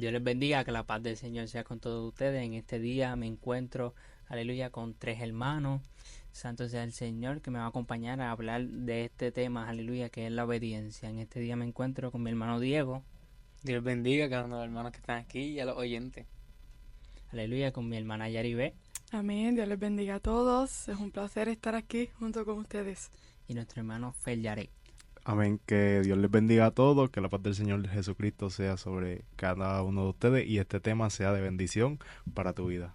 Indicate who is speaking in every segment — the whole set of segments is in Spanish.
Speaker 1: Dios les bendiga, que la paz del Señor sea con todos ustedes. En este día me encuentro, aleluya, con tres hermanos. Santo sea el Señor que me va a acompañar a hablar de este tema, aleluya, que es la obediencia. En este día me encuentro con mi hermano Diego,
Speaker 2: Dios bendiga a cada uno de los hermanos que están aquí y a los oyentes.
Speaker 1: aleluya, con mi hermana Yaribé
Speaker 3: Amén, Dios les bendiga a todos. Es un placer estar aquí junto con ustedes.
Speaker 1: y nuestro hermano Felyaré.
Speaker 4: Amén, que Dios les bendiga a todos, que la paz del Señor Jesucristo sea sobre cada uno de ustedes y este tema sea de bendición para tu vida.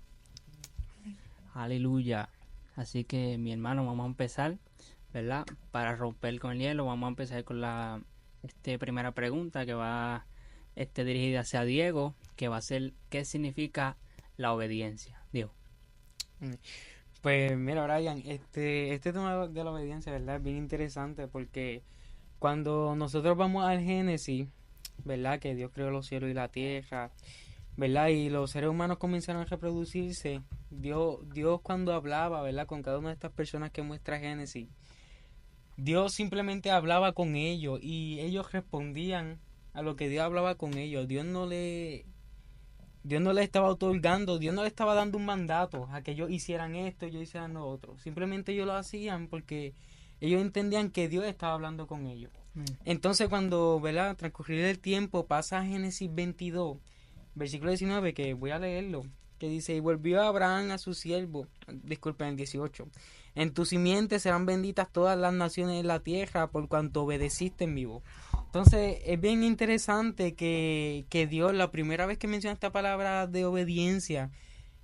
Speaker 1: Aleluya. Así que mi hermano, vamos a empezar, ¿verdad? Para romper con el hielo, vamos a empezar con la primera pregunta que va dirigida hacia Diego, que va a ser ¿qué significa la obediencia? Diego.
Speaker 2: Pues mira, Brian, este tema de la obediencia, ¿verdad? Es bien interesante porque cuando nosotros vamos al Génesis, ¿verdad? Que Dios creó los cielos y la tierra, ¿verdad? Y los seres humanos comenzaron a reproducirse. Dios cuando hablaba, ¿verdad? Con cada una de estas personas que muestra Génesis, Dios simplemente hablaba con ellos y ellos respondían a lo que Dios hablaba con ellos. Dios no le estaba otorgando, Dios no le estaba dando un mandato a que ellos hicieran esto, ellos hicieran lo otro. Simplemente ellos lo hacían porque ellos entendían que Dios estaba hablando con ellos. Entonces cuando, ¿verdad? Transcurrir el tiempo, pasa a Génesis 22, versículo 19, que voy a leerlo, que dice, y volvió Abraham a su siervo, disculpen, el 18, en tu simiente serán benditas todas las naciones de la tierra por cuanto obedeciste en mi voz. Entonces es bien interesante que Dios, la primera vez que menciona esta palabra de obediencia,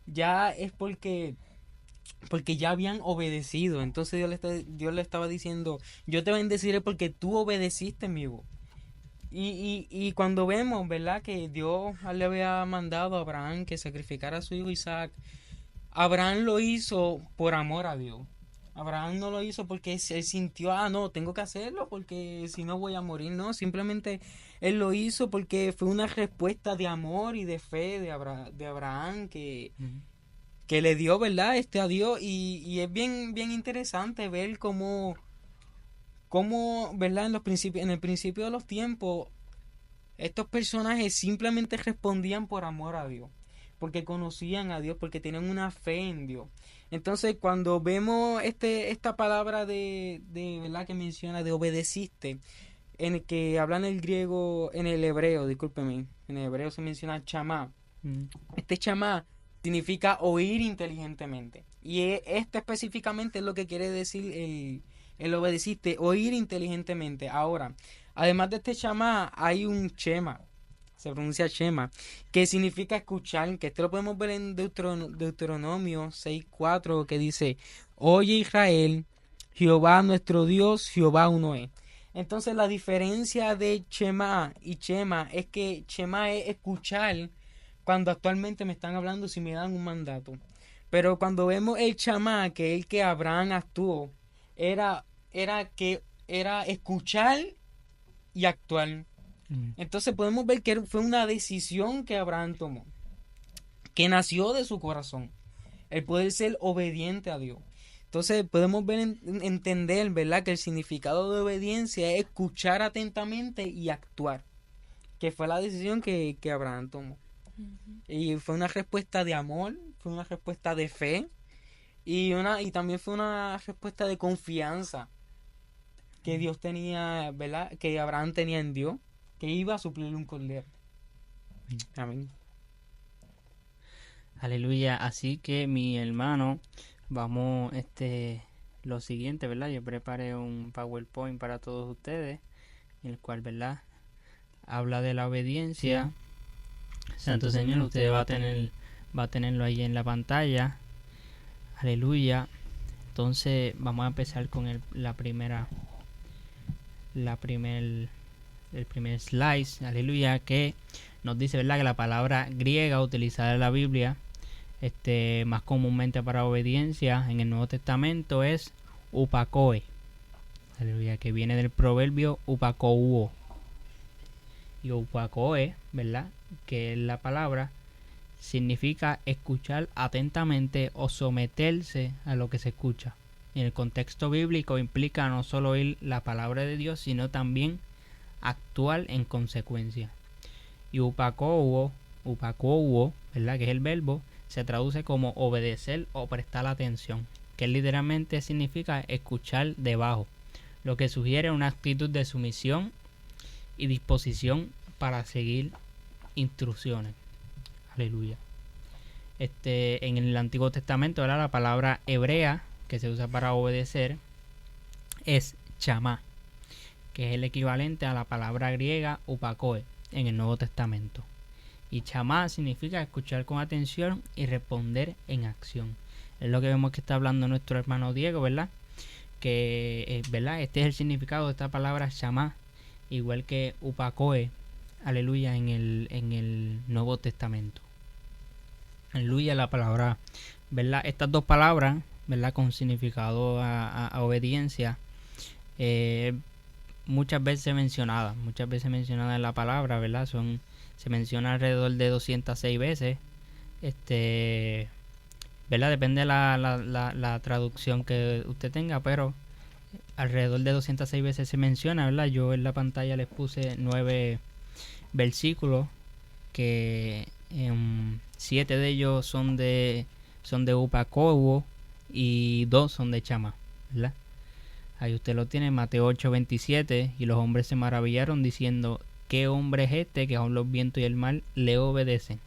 Speaker 2: ya es porque ya habían obedecido. Entonces Dios le estaba diciendo, yo te bendeciré porque tú obedeciste en mi voz. Y cuando vemos, ¿verdad? Que Dios le había mandado a Abraham que sacrificara a su hijo Isaac, Abraham lo hizo por amor a Dios. Abraham no lo hizo porque él sintió, no, tengo que hacerlo porque si no voy a morir. No, simplemente él lo hizo porque fue una respuesta de amor y de fe de Abraham que le dio, ¿verdad? A Dios. Y es bien interesante ver cómo, ¿verdad? En el principio de los tiempos, estos personajes simplemente respondían por amor a Dios, porque conocían a Dios, porque tenían una fe en Dios. Entonces, cuando vemos esta palabra ¿verdad? Que menciona de obedeciste, en el que habla en el griego, en el hebreo, discúlpeme, en el hebreo se menciona chamá. Este chamá significa oír inteligentemente. Y esto específicamente es lo que quiere decir el obedeciste, oír inteligentemente. Ahora, además de este chamá, hay un chema, se pronuncia chema, que significa escuchar, que esto lo podemos ver en Deuteronomio 6:4, que dice, oye Israel, Jehová nuestro Dios, Jehová uno es. Entonces la diferencia de chema y chema es que chema es escuchar cuando actualmente me están hablando si me dan un mandato. Pero cuando vemos el chamá, que es el que Abraham actuó, era escuchar y actuar. Entonces podemos ver que fue una decisión que Abraham tomó, que nació de su corazón, el poder ser obediente a Dios. Entonces podemos entender, ¿verdad? Que el significado de obediencia es escuchar atentamente y actuar, que fue la decisión que Abraham tomó. Y fue una respuesta de amor, fue una respuesta de fe y también fue una respuesta de confianza que Dios tenía, ¿verdad? Que Abraham tenía en Dios, que iba a suplirle un cordero. Amén.
Speaker 1: Aleluya. Así que mi hermano, vamos lo siguiente, ¿verdad? Yo preparé un PowerPoint para todos ustedes, en el cual, ¿verdad? Habla de la obediencia. Santo Señor, usted va a tenerlo ahí en la pantalla. Aleluya. Entonces vamos a empezar con el primer slide, aleluya, que nos dice, ¿verdad?, que la palabra griega utilizada en la Biblia más comúnmente para obediencia en el Nuevo Testamento es upakoe, aleluya, que viene del proverbio upakouo. Y upakoe, ¿verdad?, que es la palabra, significa escuchar atentamente o someterse a lo que se escucha. En el contexto bíblico implica no solo oír la palabra de Dios, sino también actuar en consecuencia. Y upakouo upakouo, ¿verdad? Que es el verbo, se traduce como obedecer o prestar atención, que literalmente significa escuchar debajo, lo que sugiere una actitud de sumisión y disposición para seguir instrucciones. Aleluya. En el Antiguo Testamento, ¿verdad? La palabra hebrea que se usa para obedecer es chamá, que es el equivalente a la palabra griega upakoe en el Nuevo Testamento. Y chamá significa escuchar con atención y responder en acción. Es lo que vemos que está hablando nuestro hermano Diego, ¿verdad? Que, ¿verdad? Este es el significado de esta palabra chamá, igual que upakoe, aleluya, en el Nuevo Testamento. Aleluya, la palabra, ¿verdad? Estas dos palabras, ¿verdad? Con significado a obediencia, muchas veces mencionadas en la palabra, ¿verdad? Se menciona alrededor de 206 veces, ¿verdad? Depende de la traducción que usted tenga, pero alrededor de 206 veces se menciona, ¿verdad? Yo en la pantalla les puse 9 versículos que 7 de ellos son de upakouo y 2 son de chamá, ¿verdad? Ahí usted lo tiene, Mateo 8:27, y los hombres se maravillaron diciendo, ¿qué hombre es este que aun los vientos y el mar le obedecen?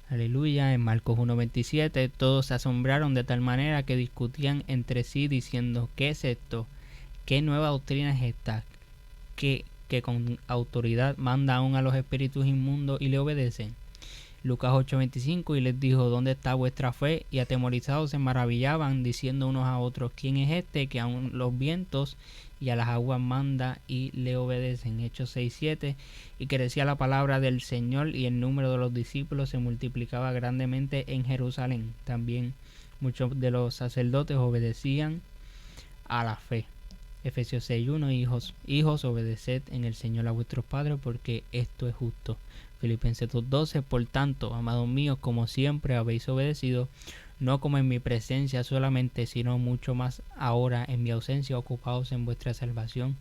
Speaker 1: Aleluya. En Marcos 1:27, todos se asombraron de tal manera que discutían entre sí diciendo, ¿qué es esto? ¿Qué nueva doctrina es esta? Que con autoridad manda aún a los espíritus inmundos y le obedecen. Lucas 8:25, y les dijo, ¿dónde está vuestra fe? Y atemorizados se maravillaban, diciendo unos a otros, ¿quién es este que aun los vientos y a las aguas manda y le obedecen? Hechos 6:7, y crecía la palabra del Señor y el número de los discípulos se multiplicaba grandemente en Jerusalén. También muchos de los sacerdotes obedecían a la fe. Efesios 6:1, hijos, obedeced en el Señor a vuestros padres, porque esto es justo. Filipenses 2:12, por tanto, amados míos, como siempre habéis obedecido, no como en mi presencia solamente, sino mucho más ahora en mi ausencia, ocupados en vuestra salvación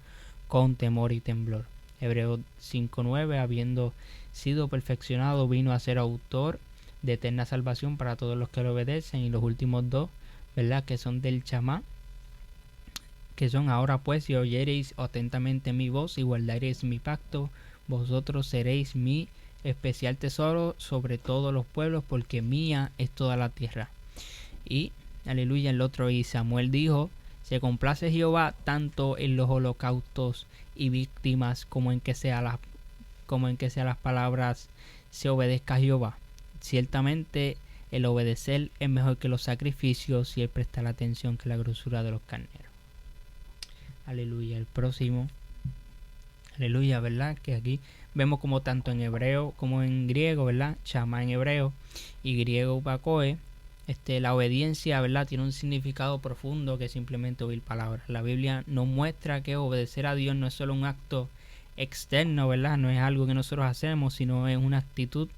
Speaker 1: con temor y temblor. Hebreos 5:9, habiendo sido perfeccionado, vino a ser autor de eterna salvación para todos los que le obedecen. Y los últimos dos, ¿verdad? Que son del chamá, que son ahora pues, si oyereis atentamente mi voz y guardaréis mi pacto, vosotros seréis mi especial tesoro sobre todos los pueblos, porque mía es toda la tierra. Y aleluya, el otro, y Samuel dijo, se complace Jehová tanto en los holocaustos y víctimas como en que sea las palabras se obedezca a Jehová. Ciertamente el obedecer es mejor que los sacrificios y el prestar atención que la grosura de los carneros. Aleluya. El próximo, aleluya, ¿verdad? Que aquí vemos como tanto en hebreo como en griego, ¿verdad? Chamá en hebreo y griego upakoe. La obediencia, ¿verdad? Tiene un significado profundo que simplemente oír palabras. La Biblia nos muestra que obedecer a Dios no es solo un acto externo, ¿verdad? No es algo que nosotros hacemos, sino es una actitud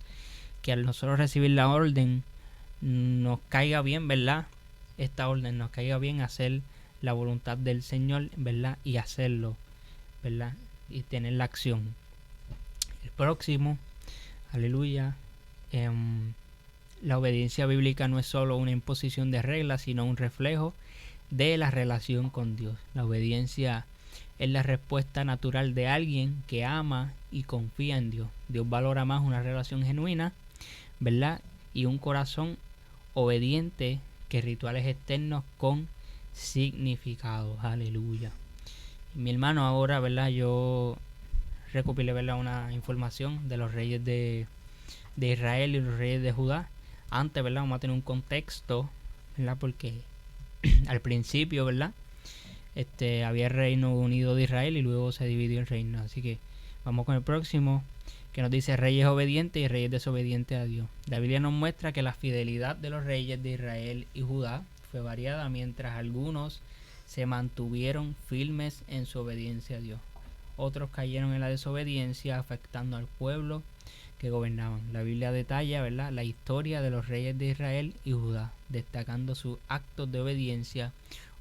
Speaker 1: que al nosotros recibir la orden nos caiga bien, ¿verdad? Esta orden nos caiga bien hacer la voluntad del Señor, ¿verdad? Y hacerlo, ¿verdad? Y tener la acción. El próximo, aleluya, la obediencia bíblica no es solo una imposición de reglas, sino un reflejo de la relación con Dios. La obediencia es la respuesta natural de alguien que ama y confía en Dios. Dios valora más una relación genuina, ¿verdad? Y un corazón obediente que rituales externos con significados. Aleluya. Y mi hermano, ahora, ¿verdad? Yo recopilé, ¿verdad? Una información de los reyes de Israel y los reyes de Judá. Antes, ¿verdad? Vamos a tener un contexto, ¿verdad? Porque al principio, ¿verdad? Había el Reino Unido de Israel y luego se dividió el reino. Así que vamos con el próximo, que nos dice reyes obedientes y reyes desobedientes a Dios. La Biblia nos muestra que la fidelidad de los reyes de Israel y Judá fue variada, mientras algunos se mantuvieron firmes en su obediencia a Dios. Otros cayeron en la desobediencia, afectando al pueblo que gobernaban. La Biblia detalla, ¿verdad?, la historia de los reyes de Israel y Judá, destacando sus actos de obediencia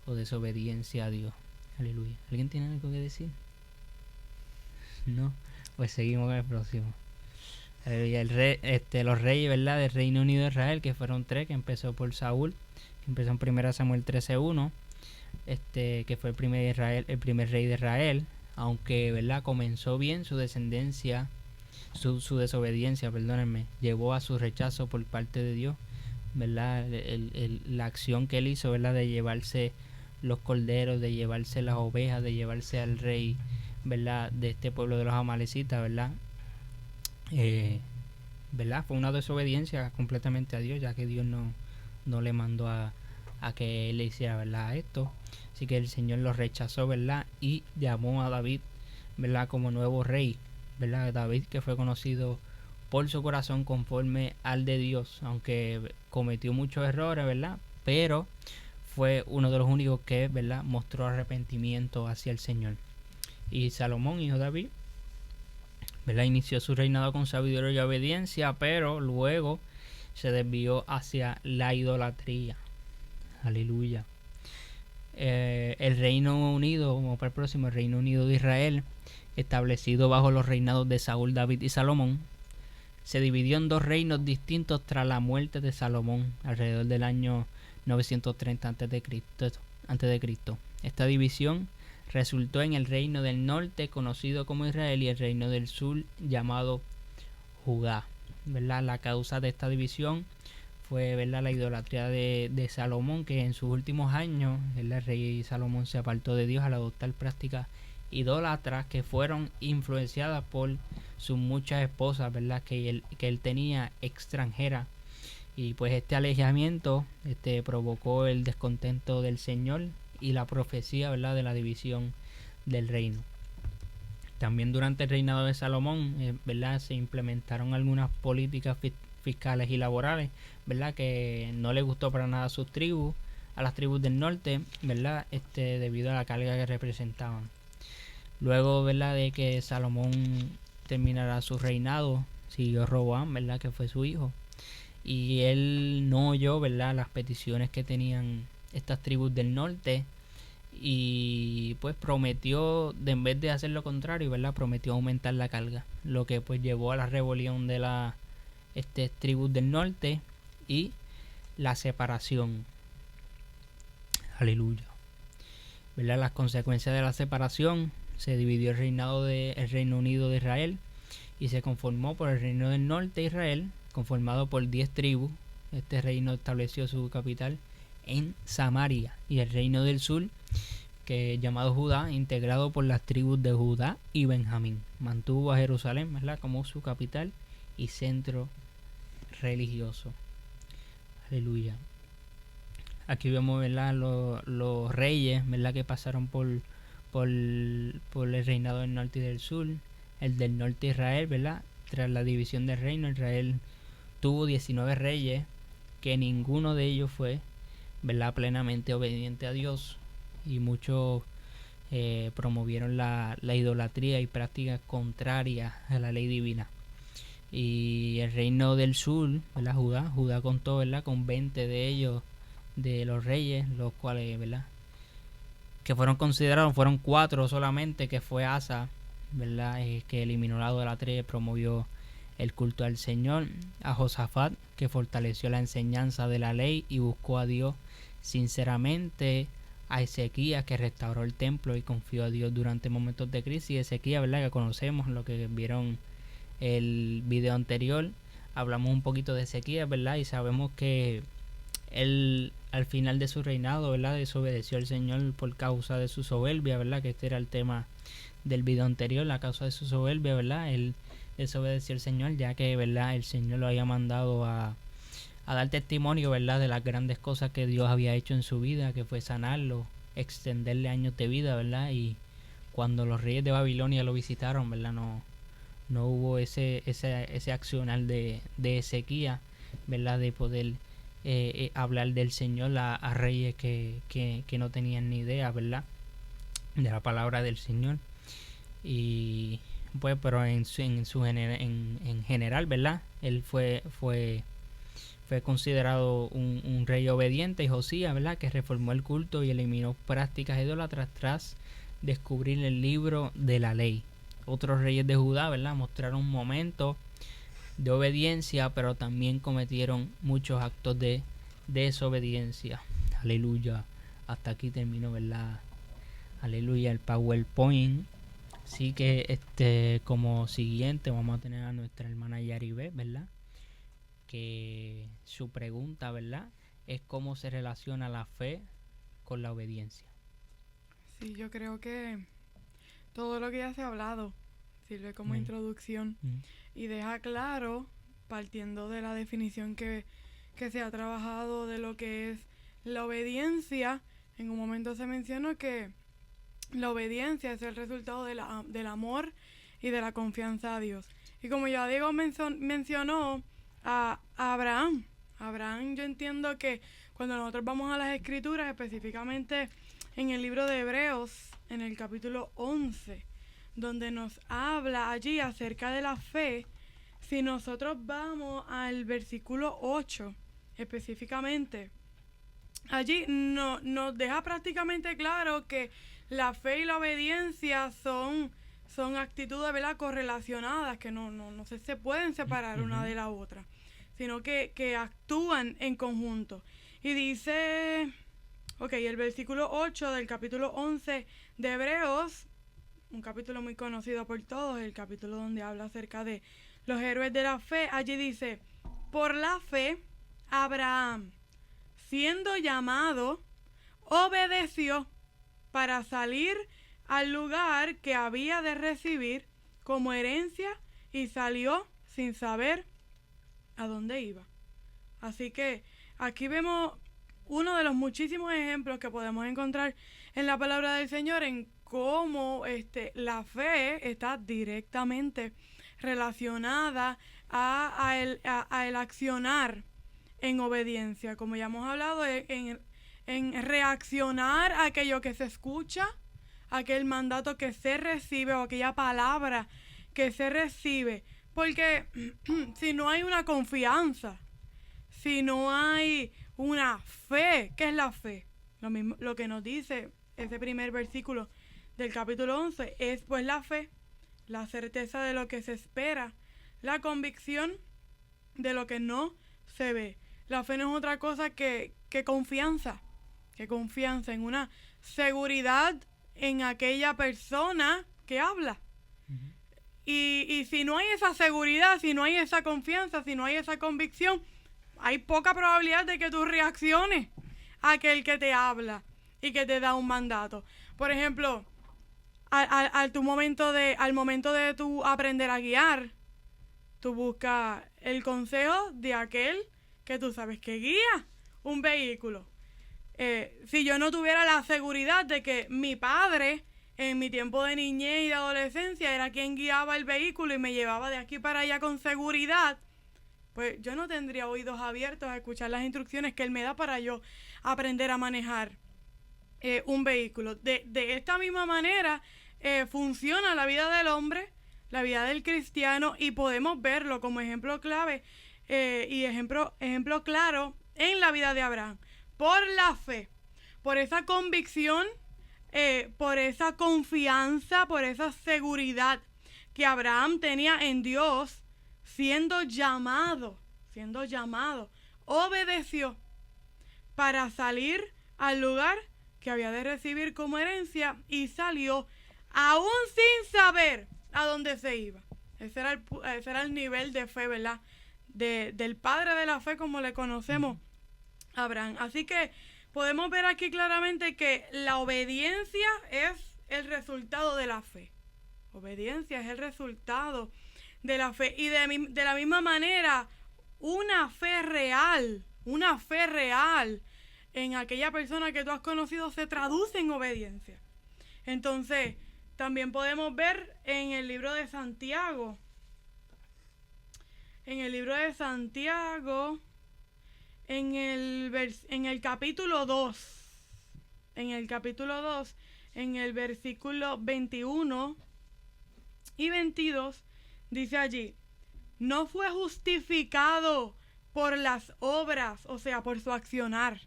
Speaker 1: o desobediencia a Dios. Aleluya. ¿Alguien tiene algo que decir? No. Pues seguimos con el próximo. Los reyes, ¿verdad?, del Reino Unido de Israel, que fueron 3, que empezó por Saúl, que empezó en 1 Samuel 13:1, que fue el primer rey de Israel, aunque, ¿verdad?, comenzó bien su descendencia, su desobediencia, perdónenme, llevó a su rechazo por parte de Dios, ¿verdad? La acción que él hizo, ¿verdad?, de llevarse los corderos, de llevarse las ovejas, de llevarse al rey, ¿verdad?, de este pueblo de los amalecitas, ¿verdad? ¿Verdad? Fue una desobediencia completamente a Dios, ya que Dios no le mandó a que él le hiciera, ¿verdad?, esto. Así que el Señor lo rechazó, ¿verdad?, y llamó a David, ¿verdad?, como nuevo rey, ¿verdad? David, que fue conocido por su corazón conforme al de Dios, aunque cometió muchos errores, ¿verdad?, pero fue uno de los únicos que, ¿verdad?, mostró arrepentimiento hacia el Señor. Y Salomón, hijo de David, ¿verdad?, inició su reinado con sabiduría y obediencia, pero luego se desvió hacia la idolatría. Aleluya. El Reino Unido, vamos para el próximo, el Reino Unido de Israel, establecido bajo los reinados de Saúl, David y Salomón, se dividió en 2 reinos distintos tras la muerte de Salomón, alrededor del año 930 a.C. Esta división resultó en el reino del norte, conocido como Israel, y el reino del sur, llamado Judá, ¿verdad? La causa de esta división fue, ¿verdad?, la idolatría de Salomón, que en sus últimos años el rey Salomón se apartó de Dios al adoptar prácticas idólatras que fueron influenciadas por sus muchas esposas, ¿verdad?, que él tenía extranjeras. Y pues este alejamiento provocó el descontento del Señor y la profecía, ¿verdad?, de la división del reino. También durante el reinado de Salomón, ¿verdad?, se implementaron algunas políticas fiscales y laborales, ¿verdad?, que no le gustó para nada a las tribus del norte, ¿verdad?, debido a la carga que representaban. Luego, ¿verdad?, de que Salomón terminara su reinado, siguió Roboam, ¿verdad?, que fue su hijo, y él no oyó, ¿verdad?, las peticiones que tenían estas tribus del norte, y pues prometió, en vez de hacer lo contrario, ¿verdad?, prometió aumentar la carga, lo que pues llevó a la rebelión de las tribus del norte y la separación. Aleluya. ¿Verdad? Las consecuencias de la separación: se dividió el Reino Unido de Israel y se conformó por el reino del norte de Israel, conformado por 10 tribus. Este reino estableció su capital en Samaria, y el reino del sur, que es llamado Judá, integrado por las tribus de Judá y Benjamín. Mantuvo a Jerusalén, ¿verdad?, como su capital y centro religioso. Aleluya. Aquí vemos, ¿verdad?, los reyes, ¿verdad?, que pasaron por el reinado del norte y del sur. El del norte, Israel, ¿verdad?, tras la división del reino, Israel tuvo 19 reyes, que ninguno de ellos fue, ¿verdad?, plenamente obediente a Dios, y muchos promovieron la idolatría y prácticas contrarias a la ley divina. Y el reino del sur, ¿verdad?, Judá contó, ¿verdad?, con 20 de ellos, de los reyes, los cuales, ¿verdad?, que fueron considerados, fueron 4 solamente, que fue Asa, ¿verdad?, que eliminó la idolatría y promovió el culto al Señor; a Josafat, que fortaleció la enseñanza de la ley y buscó a Dios sinceramente; a Ezequías, que restauró el templo y confió a Dios durante momentos de crisis. Ezequías, ¿verdad?, que conocemos, lo que vieron el video anterior, hablamos un poquito de Ezequías, ¿verdad?, y sabemos que él al final de su reinado, ¿verdad?, desobedeció al Señor por causa de su soberbia, ¿verdad?, que este era el tema del video anterior, la causa de su soberbia, ¿verdad? Él desobedeció al Señor, ya que, ¿verdad?, el Señor lo había mandado a dar testimonio, ¿verdad?, de las grandes cosas que Dios había hecho en su vida, que fue sanarlo, extenderle años de vida, ¿verdad? Y cuando los reyes de Babilonia lo visitaron, ¿verdad?, no hubo ese accionar de Ezequías, ¿verdad?, de poder hablar del Señor a reyes que no tenían ni idea, ¿verdad?, de la palabra del Señor. Y pues, pero en general, ¿verdad?, él fue considerado un rey obediente. Y Josías, ¿verdad?, que reformó el culto y eliminó prácticas idólatras tras descubrir el libro de la ley. Otros reyes de Judá, ¿verdad?, mostraron momentos de obediencia, pero también cometieron muchos actos de desobediencia. Aleluya. Hasta aquí termino, ¿verdad? Aleluya, el PowerPoint. Así que como siguiente vamos a tener a nuestra hermana Yaribé, ¿verdad? Que su pregunta, ¿verdad?, es cómo se relaciona la fe con la obediencia.
Speaker 3: Sí, yo creo que todo lo que ya se ha hablado sirve como introducción y deja claro, partiendo de la definición que se ha trabajado de lo que es la obediencia. En un momento se mencionó que la obediencia es el resultado del amor y de la confianza a Dios. Y como ya Diego mencionó a Abraham, yo entiendo que cuando nosotros vamos a las Escrituras, específicamente en el libro de Hebreos, en el capítulo 11, donde nos habla allí acerca de la fe, si nosotros vamos al versículo 8, específicamente, allí nos deja prácticamente claro que la fe y la obediencia son actitudes, ¿verdad?, correlacionadas, que no se pueden separar una de la otra, sino que actúan en conjunto. Y dice, el versículo 8 del capítulo 11 de Hebreos, un capítulo muy conocido por todos, el capítulo donde habla acerca de los héroes de la fe. Allí dice: por la fe, Abraham, siendo llamado, obedeció para salir al lugar que había de recibir como herencia y salió sin saber a dónde iba. Así que aquí vemos uno de los muchísimos ejemplos que podemos encontrar en la palabra del Señor en cómo la fe está directamente relacionada a el accionar en obediencia, como ya hemos hablado, en reaccionar a aquello que se escucha, aquel mandato que se recibe o aquella palabra que se recibe. Porque si no hay una confianza, si no hay una fe, ¿qué es la fe? Lo que nos dice ese primer versículo del capítulo 11 es pues la fe, la certeza de lo que se espera, la convicción de lo que no se ve. La fe no es otra cosa que confianza, en una seguridad en aquella persona que habla. Y si no hay esa seguridad, si no hay esa confianza, si no hay esa convicción, hay poca probabilidad de que tú reacciones a aquel que te habla y que te da un mandato. Por ejemplo, al momento de tú aprender a guiar, tú buscas el consejo de aquel que tú sabes que guía un vehículo. Si yo no tuviera la seguridad de que mi padre en mi tiempo de niñez y de adolescencia era quien guiaba el vehículo y me llevaba de aquí para allá con seguridad, pues yo no tendría oídos abiertos a escuchar las instrucciones que él me da para yo aprender a manejar un vehículo. De esta misma manera funciona la vida del hombre, la vida del cristiano, y podemos verlo como ejemplo clave y ejemplo claro en la vida de Abraham. Por la fe, por esa convicción, por esa confianza, por esa seguridad que Abraham tenía en Dios, siendo llamado, obedeció para salir al lugar que había de recibir como herencia y salió aún sin saber a dónde se iba. Ese era el nivel de fe, ¿verdad? Del padre de la fe, como le conocemos a Abraham. Así que podemos ver aquí claramente que la obediencia es el resultado de la fe. Obediencia es el resultado de la fe. Y de la misma manera, una fe real en aquella persona que tú has conocido se traduce en obediencia. Entonces, también podemos ver en el libro de Santiago. En el capítulo 2. En el versículo 21 y 22, dice allí: no fue justificado por las obras, o sea, por su accionar,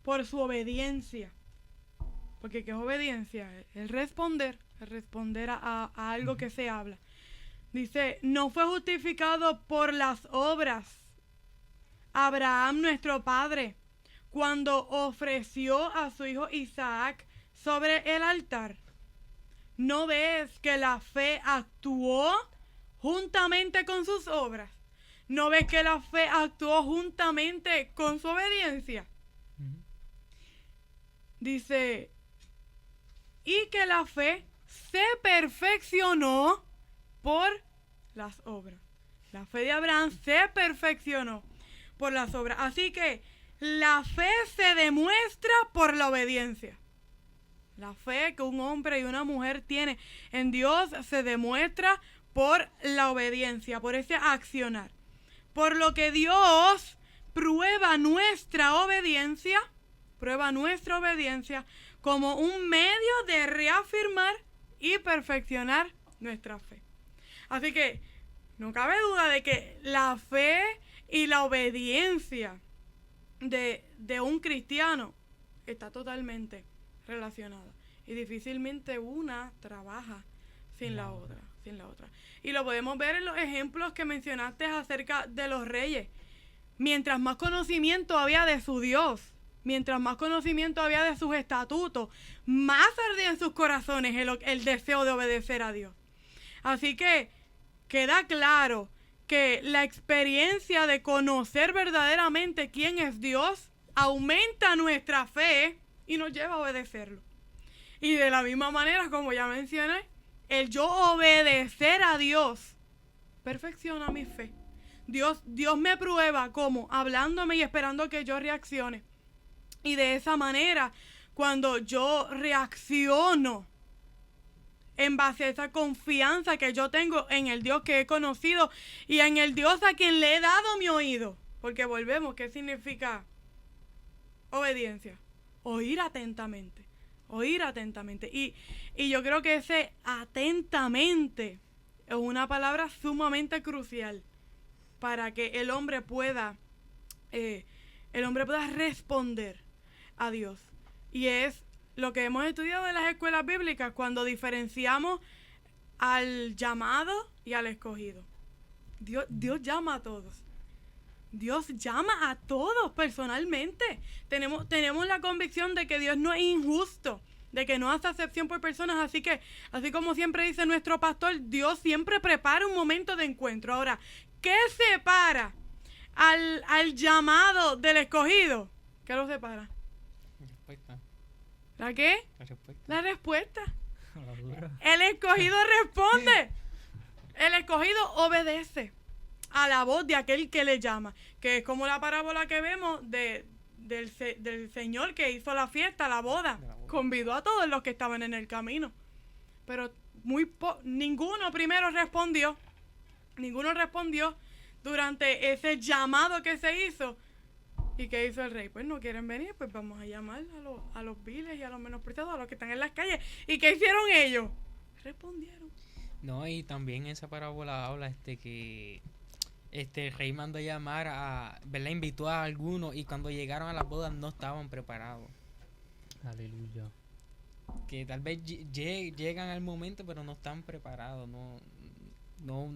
Speaker 3: por su obediencia. Porque ¿qué es obediencia? El responder a algo que se habla. Dice, no fue justificado por las obras Abraham nuestro padre cuando ofreció a su hijo Isaac sobre el altar. ¿No ves que la fe actuó juntamente con sus obras? ¿No ves que la fe actuó juntamente con su obediencia? Dice, y que la fe se perfeccionó por las obras. La fe de Abraham se perfeccionó por las obras. Así que la fe se demuestra por la obediencia. La fe que un hombre y una mujer tiene en Dios se demuestra por la obediencia, por ese accionar. Por lo que Dios prueba nuestra obediencia como un medio de reafirmar y perfeccionar nuestra fe. Así que no cabe duda de que la fe y la obediencia de un cristiano está totalmente relacionada. Y difícilmente una trabaja sin la otra. Y lo podemos ver en los ejemplos que mencionaste acerca de los reyes. Mientras más conocimiento había de su Dios, mientras más conocimiento había de sus estatutos, más ardía en sus corazones el deseo de obedecer a Dios. Así que queda claro que la experiencia de conocer verdaderamente quién es Dios aumenta nuestra fe y nos lleva a obedecerlo. Y de la misma manera, como ya mencioné, el yo obedecer a Dios perfecciona mi fe. Dios me prueba como hablándome y esperando que yo reaccione. Y de esa manera, cuando yo reacciono en base a esa confianza que yo tengo en el Dios que he conocido y en el Dios a quien le he dado mi oído. Porque volvemos, ¿qué significa obediencia? Oír atentamente. Y yo creo que ese atentamente es una palabra sumamente crucial para que el hombre pueda responder a Dios. Y es lo que hemos estudiado en las escuelas bíblicas cuando diferenciamos al llamado y al escogido. Dios llama a todos. Dios llama a todos personalmente. Tenemos la convicción de que Dios no es injusto, de que no hace acepción por personas, así que, así como siempre dice nuestro pastor, Dios siempre prepara un momento de encuentro. Ahora, ¿qué separa al llamado del escogido? ¿Qué lo separa?
Speaker 2: La respuesta.
Speaker 3: ¿La qué?
Speaker 2: La respuesta.
Speaker 3: La respuesta. El escogido responde. El escogido obedece a la voz de aquel que le llama, que es como la parábola que vemos del Señor que hizo la fiesta, la boda, convidó a todos los que estaban en el camino, pero ninguno respondió durante ese llamado que se hizo. ¿Y qué hizo el rey? Pues no quieren venir, pues vamos a llamar a los viles y a los menospreciados, a los que están en las calles. ¿Y qué hicieron ellos? Respondieron.
Speaker 2: No, y también esa parábola habla que el rey mandó a llamar ¿verdad? Invitó a algunos y cuando llegaron a las bodas no estaban preparados.
Speaker 1: Aleluya.
Speaker 2: Que tal vez llegan al momento pero no están preparados, no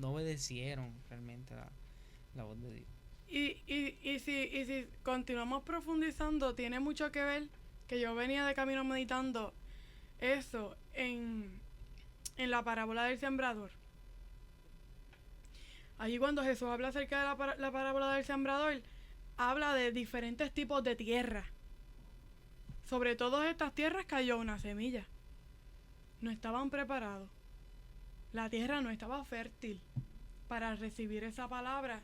Speaker 2: obedecieron realmente la voz de Dios.
Speaker 3: Y si continuamos profundizando, tiene mucho que ver que yo venía de camino meditando eso en la parábola del sembrador. Allí cuando Jesús habla acerca de la parábola del sembrador, habla de diferentes tipos de tierra. Sobre todas estas tierras cayó una semilla. No estaban preparados. La tierra no estaba fértil para recibir esa palabra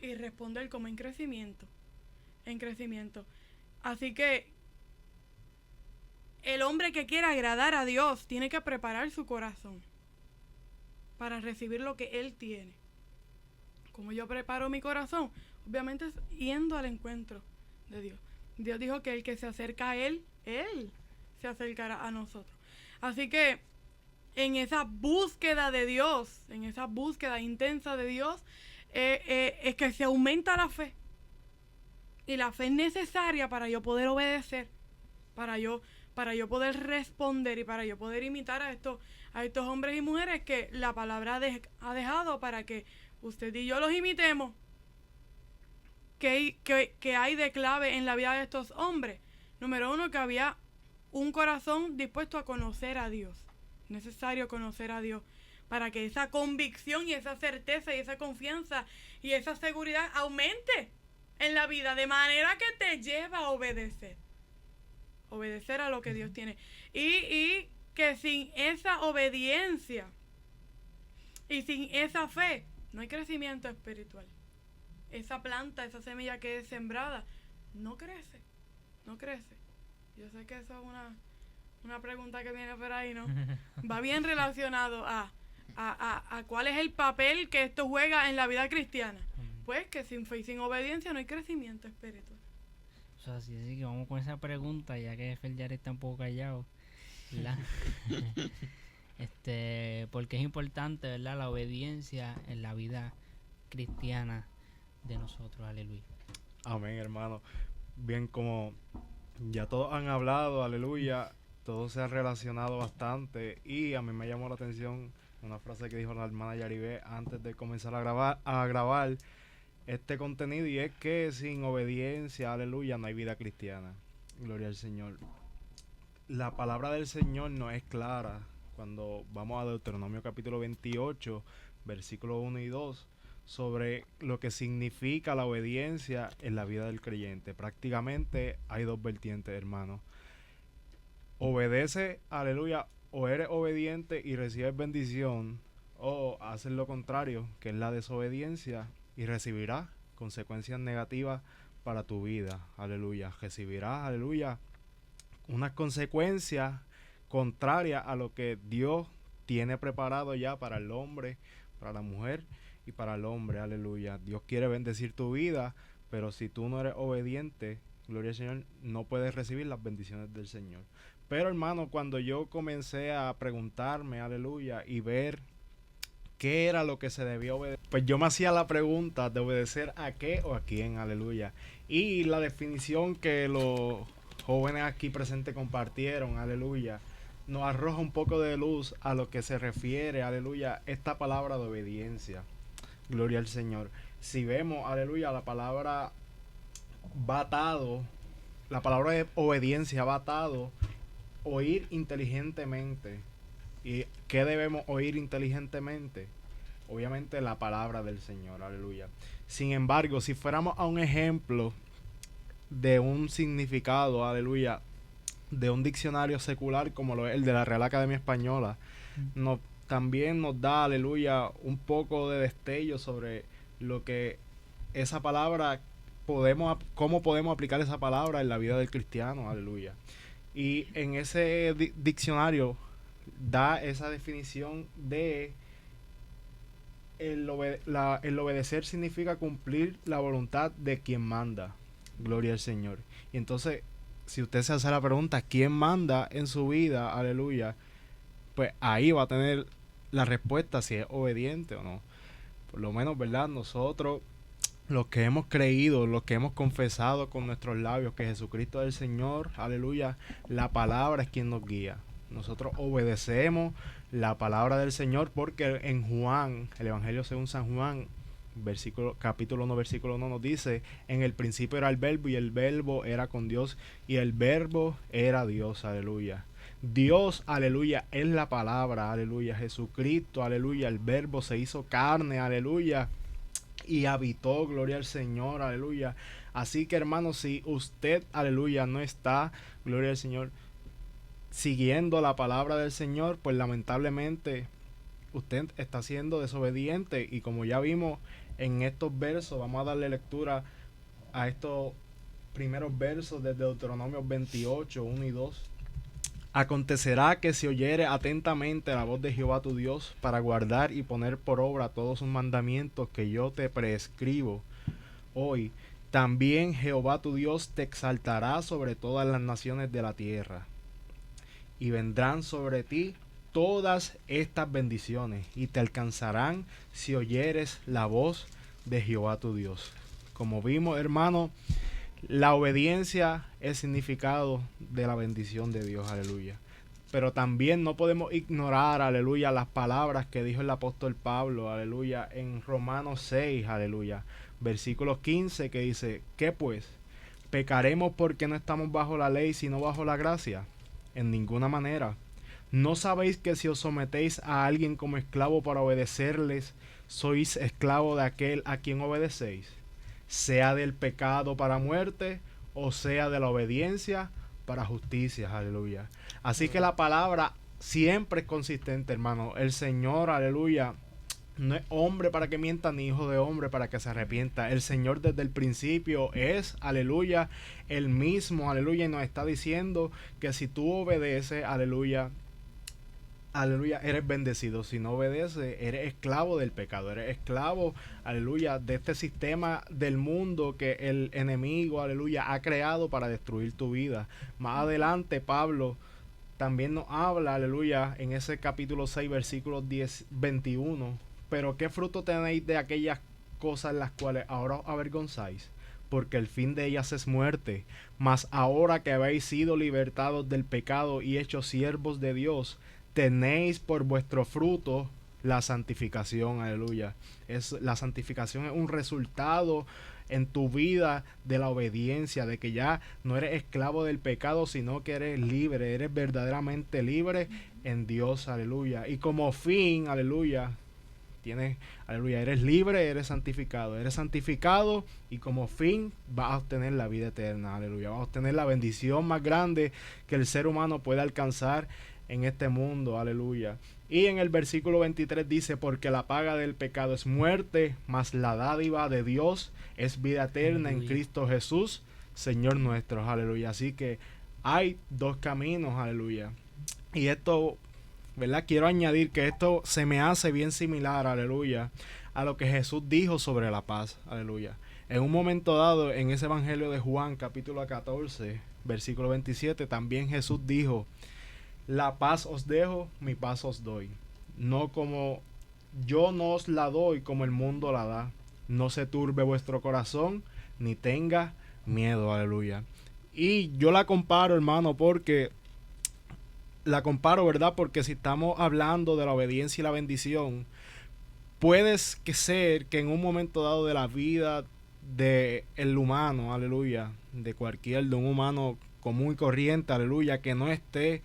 Speaker 3: y responder como en crecimiento. Así que el hombre que quiera agradar a Dios tiene que preparar su corazón para recibir lo que Él tiene. Como yo preparo mi corazón, obviamente es yendo al encuentro de Dios. Dios dijo que el que se acerca a Él se acercará a nosotros. Así que en esa búsqueda de Dios, en esa búsqueda intensa de Dios, es que se aumenta la fe. Y la fe es necesaria para yo poder obedecer. para yo poder responder y para yo poder imitar a estos hombres y mujeres que la palabra ha dejado para que usted y yo los imitemos. ¿Qué hay de clave en la vida de estos hombres? Número 1, que había un corazón dispuesto a conocer a Dios. Necesario conocer a Dios para que esa convicción y esa certeza y esa confianza y esa seguridad aumente en la vida, de manera que te lleva a obedecer a lo que Dios tiene, y que sin esa obediencia y sin esa fe no hay crecimiento espiritual. Esa planta, esa semilla que es sembrada no crece. Yo sé que eso es una pregunta que viene por ahí, ¿no? Va bien relacionado a cuál es el papel que esto juega en la vida cristiana. Pues que sin fe y sin obediencia no hay crecimiento espiritual.
Speaker 1: O sea, sí, que vamos con esa pregunta, ya que Ferjar está un poco callado, ¿verdad? Porque es importante, ¿verdad?, la obediencia en la vida cristiana de nosotros. Aleluya.
Speaker 4: Amén, hermano. Bien, como ya todos han hablado, aleluya, todo se ha relacionado bastante, y a mí me llamó la atención una frase que dijo la hermana Yaribé antes de comenzar a grabar este contenido, y es que sin obediencia, aleluya, no hay vida cristiana. Gloria al Señor. La palabra del Señor no es clara cuando vamos a Deuteronomio capítulo 28, versículos 1 y 2, sobre lo que significa la obediencia en la vida del creyente. Prácticamente hay dos vertientes, hermano. Obedece, aleluya, o eres obediente y recibes bendición, o haces lo contrario, que es la desobediencia, y recibirás consecuencias negativas para tu vida. Aleluya. Recibirás, aleluya, unas consecuencias contrarias a lo que Dios tiene preparado ya para el hombre, para la mujer y para el hombre. Aleluya. Dios quiere bendecir tu vida, pero si tú no eres obediente, gloria al Señor, no puedes recibir las bendiciones del Señor. Pero, hermano, cuando yo comencé a preguntarme, aleluya, y ver qué era lo que se debía obedecer, pues yo me hacía la pregunta de obedecer a qué o a quién, aleluya. Y la definición que los jóvenes aquí presentes compartieron, aleluya, nos arroja un poco de luz a lo que se refiere, aleluya, esta palabra de obediencia. Gloria al Señor. Si vemos, aleluya, la palabra va atado, la palabra de obediencia va atado, oír inteligentemente. ¿Y qué debemos oír inteligentemente? Obviamente la palabra del Señor, aleluya. Sin embargo, si fuéramos a un ejemplo de un significado, aleluya, de un diccionario secular como lo es el de la Real Academia Española, también nos da, aleluya, un poco de destello sobre lo que esa palabra cómo podemos aplicar esa palabra en la vida del cristiano, aleluya. Y en ese diccionario da esa definición de el obedecer significa cumplir la voluntad de quien manda. Gloria al Señor. Y entonces, si usted se hace la pregunta, ¿quién manda en su vida? Aleluya. Pues ahí va a tener la respuesta si es obediente o no. Por lo menos, ¿verdad? Nosotros, los que hemos creído, los que hemos confesado con nuestros labios que Jesucristo es el Señor, aleluya, la palabra es quien nos guía. Nosotros obedecemos la palabra del Señor, porque en Juan, el Evangelio según San Juan, capítulo 1, versículo 1 nos dice: en el principio era el verbo, y el verbo era con Dios, y el verbo era Dios, aleluya. Dios, aleluya, es la palabra, aleluya. Jesucristo, aleluya, el verbo se hizo carne, aleluya, y habitó, gloria al Señor, aleluya. Así que, hermano, si usted, aleluya, no está, gloria al Señor, siguiendo la palabra del Señor, pues lamentablemente usted está siendo desobediente. Y como ya vimos en estos versos, vamos a darle lectura a estos primeros versos de Deuteronomio 28, 1 y 2. Acontecerá que si oyeres atentamente la voz de Jehová tu Dios, para guardar y poner por obra todos sus mandamientos que yo te prescribo hoy, también Jehová tu Dios te exaltará sobre todas las naciones de la tierra, y vendrán sobre ti todas estas bendiciones, y te alcanzarán si oyeres la voz de Jehová tu Dios. Como vimos, hermano, La obediencia es el significado de la bendición de Dios, aleluya. Pero también no podemos ignorar, aleluya, las palabras que dijo el apóstol Pablo, aleluya, en Romanos 6, aleluya, versículo 15, que dice, ¿qué pues? ¿Pecaremos porque no estamos bajo la ley, sino bajo la gracia? En ninguna manera. ¿No sabéis que si os sometéis a alguien como esclavo para obedecerles, sois esclavo de aquel a quien obedecéis? Sea del pecado para muerte, o sea de la obediencia para justicia, aleluya. Así que la palabra siempre es consistente, hermano. El Señor, aleluya, no es hombre para que mienta, ni hijo de hombre para que se arrepienta. El Señor desde el principio es, aleluya, el mismo, aleluya, y nos está diciendo que si tú obedeces, aleluya, aleluya, eres bendecido. Si no obedeces, eres esclavo del pecado, eres esclavo, aleluya, de este sistema del mundo que el enemigo, aleluya, ha creado para destruir tu vida. Más adelante Pablo también nos habla, aleluya, en ese capítulo 6, versículos 21. Pero ¿qué fruto tenéis de aquellas cosas las cuales ahora os avergonzáis? Porque el fin de ellas es muerte. Mas ahora que habéis sido libertados del pecado y hechos siervos de Dios, tenéis por vuestro fruto la santificación, aleluya. La santificación es un resultado en tu vida de la obediencia, de que ya no eres esclavo del pecado, sino que eres libre, eres verdaderamente libre en Dios, aleluya. Y como fin, aleluya, aleluya, eres libre, eres santificado y como fin vas a obtener la vida eterna, aleluya. Vas a obtener la bendición más grande que el ser humano puede alcanzar en este mundo, aleluya. Y en el versículo 23 dice, porque la paga del pecado es muerte, mas la dádiva de Dios es vida eterna, aleluya, en Cristo Jesús, Señor nuestro, aleluya. Así que hay dos caminos, aleluya. Y esto, ¿verdad? Quiero añadir que esto se me hace bien similar, aleluya, a lo que Jesús dijo sobre la paz, aleluya. En un momento dado, en ese evangelio de Juan, capítulo 14, versículo 27, también Jesús dijo, la paz os dejo, mi paz os doy. No como yo no os la doy, como el mundo la da. No se turbe vuestro corazón, ni tenga miedo, aleluya. Y yo la comparo, hermano, ¿verdad? Porque si estamos hablando de la obediencia y la bendición, puede ser que en un momento dado de la vida de el humano, aleluya, de un humano común y corriente, aleluya, que no esté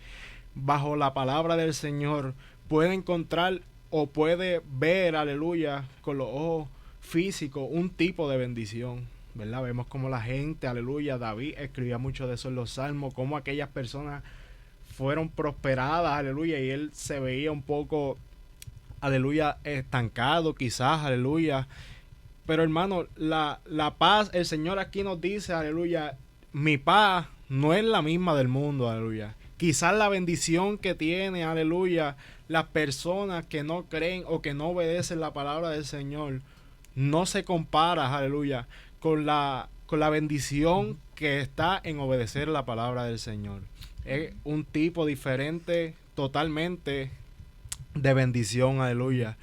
Speaker 4: bajo la palabra del Señor, puede encontrar o puede ver, aleluya, con los ojos físicos un tipo de bendición, ¿verdad? Vemos como la gente, aleluya, David escribía mucho de eso en los salmos, como aquellas personas fueron prosperadas, aleluya, y él se veía un poco, aleluya, estancado quizás, aleluya. Pero hermano, la paz, el Señor aquí nos dice, aleluya, mi paz no es la misma del mundo, aleluya. Quizás la bendición que tiene, aleluya, las personas que no creen o que no obedecen la palabra del Señor, no se compara, aleluya, con la bendición que está en obedecer la palabra del Señor. Es un tipo diferente totalmente de bendición, aleluya.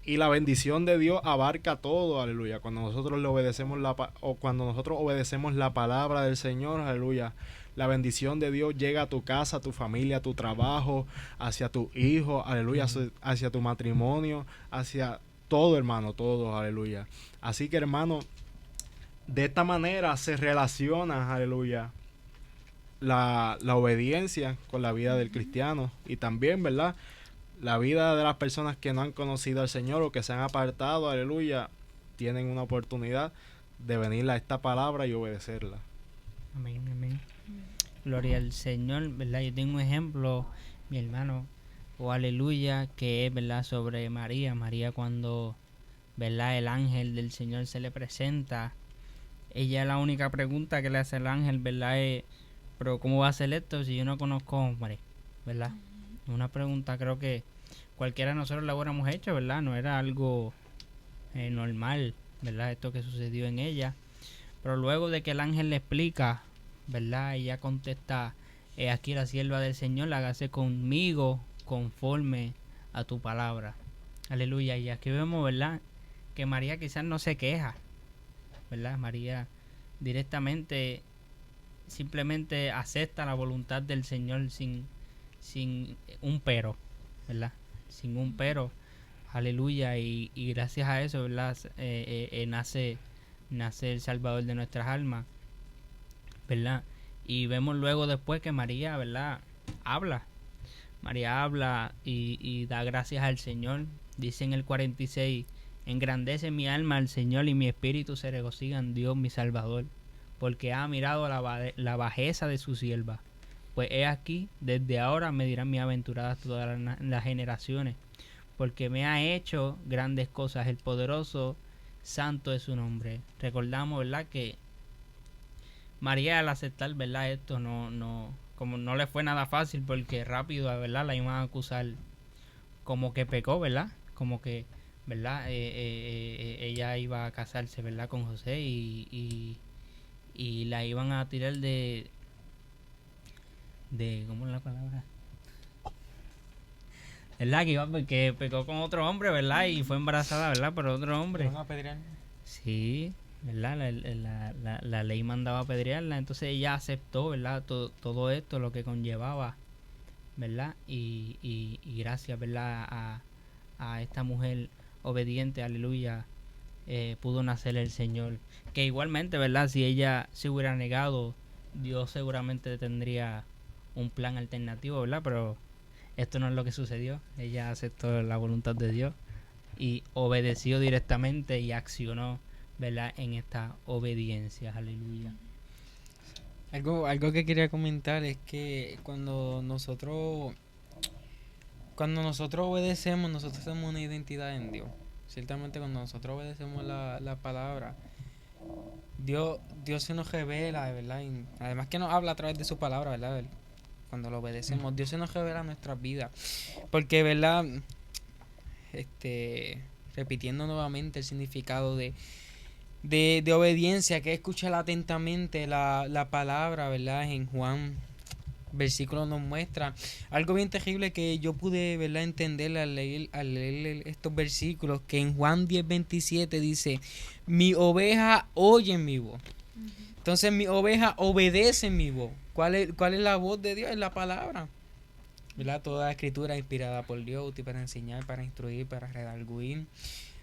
Speaker 4: Y la bendición de Dios abarca todo, aleluya. Cuando nosotros le obedecemos cuando nosotros obedecemos la palabra del Señor, aleluya, la bendición de Dios llega a tu casa, a tu familia, a tu trabajo, hacia tu hijo, aleluya, hacia tu matrimonio, hacia todo, hermano, todo, aleluya. Así que, hermano, de esta manera se relaciona, aleluya, la obediencia con la vida del cristiano y también, ¿verdad?, la vida de las personas que no han conocido al Señor o que se han apartado, aleluya, tienen una oportunidad de venir a esta palabra y obedecerla.
Speaker 1: Amén, amén. Gloria al Señor, ¿verdad? Yo tengo un ejemplo, mi hermano, aleluya, que es, ¿verdad?, sobre María. María, cuando, ¿verdad?, el ángel del Señor se le presenta, ella, la única pregunta que le hace el ángel, ¿verdad?, es, pero ¿cómo va a ser esto si yo no conozco hombre? ¿Verdad? Una pregunta creo que cualquiera de nosotros la hubiéramos hecho, ¿verdad? No era algo normal, ¿verdad?, esto que sucedió en ella. Pero luego de que el ángel le explica, ¿verdad?, ella contesta, aquí la sierva del Señor, hágase conmigo conforme a tu palabra. Aleluya. Y aquí vemos, ¿verdad?, que María quizás no se queja, ¿verdad? María directamente, simplemente acepta la voluntad del Señor sin un pero, ¿verdad? Sin un pero, aleluya, y gracias a eso, ¿verdad? Nace el Salvador de nuestras almas, ¿verdad? Y vemos luego después que María, ¿verdad? María habla y da gracias al Señor. Dice en el 46, engrandece mi alma al Señor y mi espíritu se regocija en Dios mi Salvador, porque ha mirado la bajeza de su sierva. Pues he aquí, desde ahora me dirán bienaventuradas todas las generaciones, porque me ha hecho grandes cosas, el poderoso, santo es su nombre. Recordamos, ¿verdad?, que María, al aceptar, ¿verdad?, esto como no le fue nada fácil, porque rápido, ¿verdad?, la iban a acusar como que pecó, ¿verdad? Como que, ¿verdad?, ella iba a casarse, ¿verdad?, con José y la iban a tirar de ¿cómo es la palabra? ¿Verdad? Que pecó con otro hombre, ¿verdad? Y fue embarazada, ¿verdad?, por otro hombre.
Speaker 2: ¿Van a apedrear?
Speaker 1: Sí, ¿verdad? La ley mandaba apedrearla, entonces ella aceptó, ¿verdad?, todo esto, lo que conllevaba, ¿verdad? Y gracias, ¿verdad?, a esta mujer obediente, aleluya, pudo nacer el Señor. Que igualmente, ¿verdad?, si ella se hubiera negado, Dios seguramente tendría un plan alternativo, ¿verdad? Pero esto no es lo que sucedió. Ella aceptó la voluntad de Dios y obedeció directamente y accionó, ¿verdad?, en esta obediencia, aleluya.
Speaker 2: Algo que quería comentar es que cuando nosotros obedecemos, nosotros tenemos una identidad en Dios. Ciertamente cuando nosotros obedecemos la palabra, Dios se nos revela, ¿verdad? Y además que nos habla a través de su palabra, ¿verdad? Cuando lo obedecemos, Dios se nos revela nuestras vidas. Porque, ¿verdad? Repitiendo nuevamente el significado de obediencia, que es escuchar atentamente la palabra, ¿verdad? En Juan, versículo nos muestra algo bien terrible que yo pude, ¿verdad?, entender al leer estos versículos, que en Juan 10:27 dice, mi oveja oye mi voz. Entonces mi oveja obedece mi voz. ¿Cuál es la voz de Dios? Es la palabra, ¿verdad? Toda la escritura es inspirada por Dios, útil para enseñar, para instruir, para redarguir.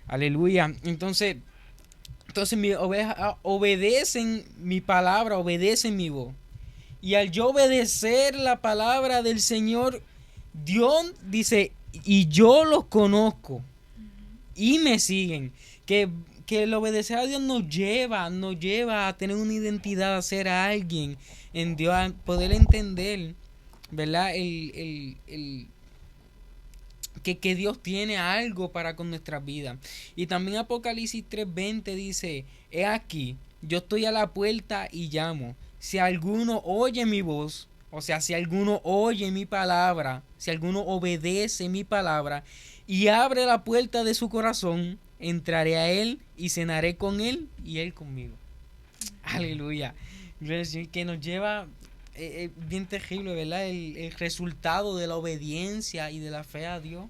Speaker 2: Aleluya. Entonces mi oveja obedecen mi palabra, obedecen mi voz. Y al yo obedecer la palabra del Señor, Dios dice, y yo los conozco y me siguen. Que el obedecer a Dios nos lleva a tener una identidad, a ser alguien en Dios, a poder entender, ¿verdad?, que Dios tiene algo para con nuestras vidas. Y también Apocalipsis 3:20 dice, he aquí, yo estoy a la puerta y llamo. Si alguno oye mi voz, o sea, si alguno oye mi palabra, si alguno obedece mi palabra y abre la puerta de su corazón, entraré a él y cenaré con él y él conmigo. Aleluya. Que nos lleva, bien terrible, ¿verdad?, el resultado de la obediencia y de la fe a Dios,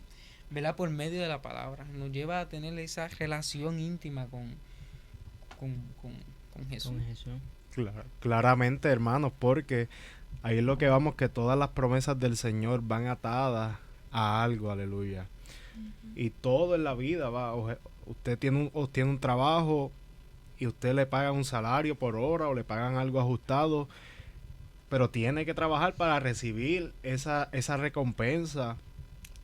Speaker 2: ¿verdad?, por medio de la palabra. Nos lleva a tener esa relación íntima con Jesús.
Speaker 1: Con Jesús.
Speaker 4: Claramente, hermanos, porque ahí es lo que vamos, que todas las promesas del Señor van atadas a algo, aleluya. Y todo en la vida va, usted tiene un trabajo y usted le paga un salario por hora o le pagan algo ajustado, pero tiene que trabajar para recibir esa recompensa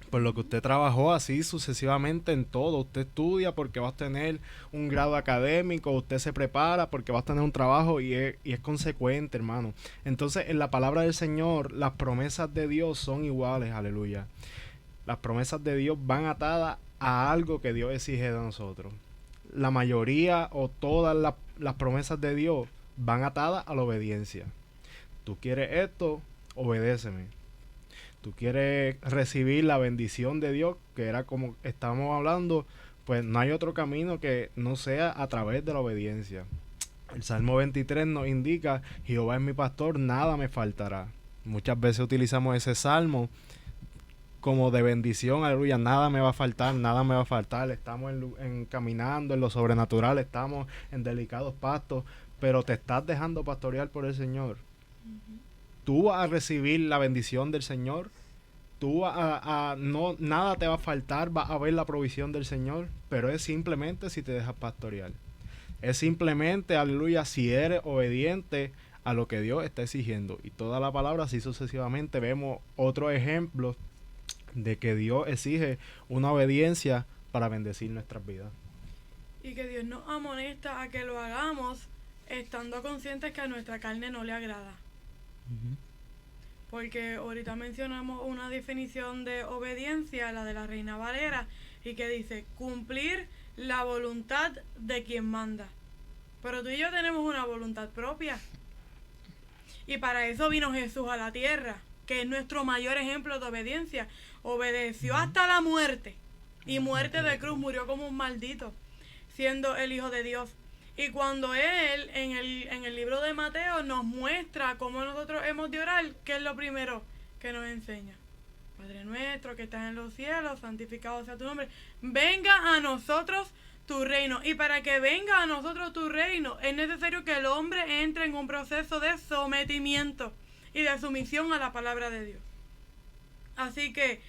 Speaker 4: por lo que usted trabajó, así sucesivamente en todo. Usted estudia porque va a tener un grado académico, usted se prepara porque va a tener un trabajo y es consecuente, hermano. Entonces, en la palabra del Señor, las promesas de Dios son iguales, aleluya. Las promesas de Dios van atadas a algo que Dios exige de nosotros. La mayoría o todas las promesas de Dios van atadas a la obediencia. Tú quieres esto, obedéceme. Tú quieres recibir la bendición de Dios, que era como estábamos hablando, pues no hay otro camino que no sea a través de la obediencia. El Salmo 23 nos indica, Jehová es mi pastor, nada me faltará. Muchas veces utilizamos ese salmo como de bendición, aleluya, nada me va a faltar, nada me va a faltar. Estamos caminando en lo sobrenatural, estamos en delicados pastos, pero te estás dejando pastorear por el Señor, tú vas a recibir la bendición del Señor, no, nada te va a faltar, vas a ver la provisión del Señor, pero es simplemente si te dejas pastorear. Es simplemente, aleluya, si eres obediente a lo que Dios está exigiendo. Y toda la palabra, así sucesivamente, vemos otros ejemplos de que Dios exige una obediencia para bendecir nuestras vidas.
Speaker 3: Y que Dios nos amonesta a que lo hagamos estando conscientes que a nuestra carne no le agrada. Porque ahorita mencionamos una definición de obediencia, la de la Reina Valera, y que dice, cumplir la voluntad de quien manda. Pero tú y yo tenemos una voluntad propia. Y para eso vino Jesús a la tierra, que es nuestro mayor ejemplo de obediencia. Obedeció hasta la muerte. Y muerte de cruz, murió como un maldito, siendo el Hijo de Dios. Y cuando Él, en el libro de Mateo, nos muestra cómo nosotros hemos de orar, ¿qué es lo primero que nos enseña? Padre nuestro que estás en los cielos, santificado sea tu nombre. Venga a nosotros tu reino. Y para que venga a nosotros tu reino, es necesario que el hombre entre en un proceso de sometimiento y de sumisión a la palabra de Dios. Así que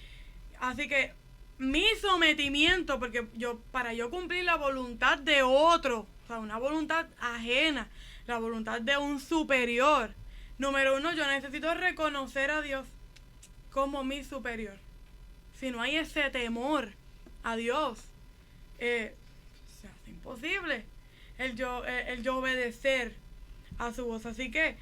Speaker 3: mi sometimiento, porque para yo cumplir la voluntad de otro, o sea, una voluntad ajena, la voluntad de un superior, número uno, yo necesito reconocer a Dios como mi superior. Si no hay ese temor a Dios, se hace imposible el yo obedecer a su voz. Así que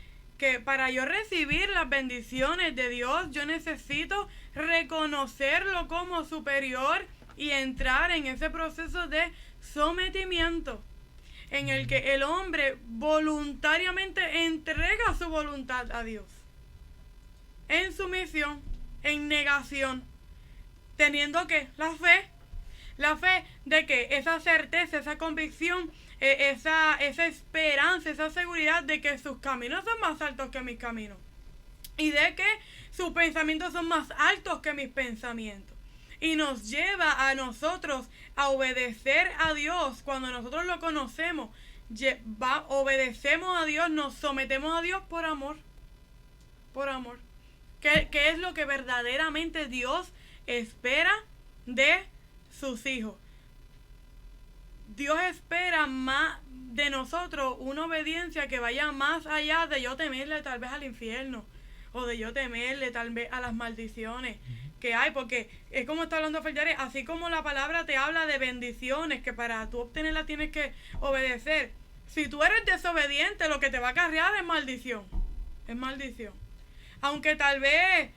Speaker 3: para yo recibir las bendiciones de Dios, yo necesito reconocerlo como superior y entrar en ese proceso de sometimiento en el que el hombre voluntariamente entrega su voluntad a Dios, en sumisión, en negación, teniendo que la fe de que esa certeza, esa convicción, esa esperanza, esa seguridad de que sus caminos son más altos que mis caminos y de que sus pensamientos son más altos que mis pensamientos. Y nos lleva a nosotros a obedecer a Dios cuando nosotros lo conocemos. Obedecemos a Dios, nos sometemos a Dios por amor. Por amor. ¿Qué es lo que verdaderamente Dios espera de sus hijos? Dios espera más de nosotros una obediencia que vaya más allá de yo temerle tal vez al infierno o de yo temerle tal vez a las maldiciones que hay, porque es como está hablando Ferjaret, así como la palabra te habla de bendiciones que para tú obtenerlas tienes que obedecer. Si tú eres desobediente, lo que te va a acarrear es maldición. Es maldición. Aunque tal vez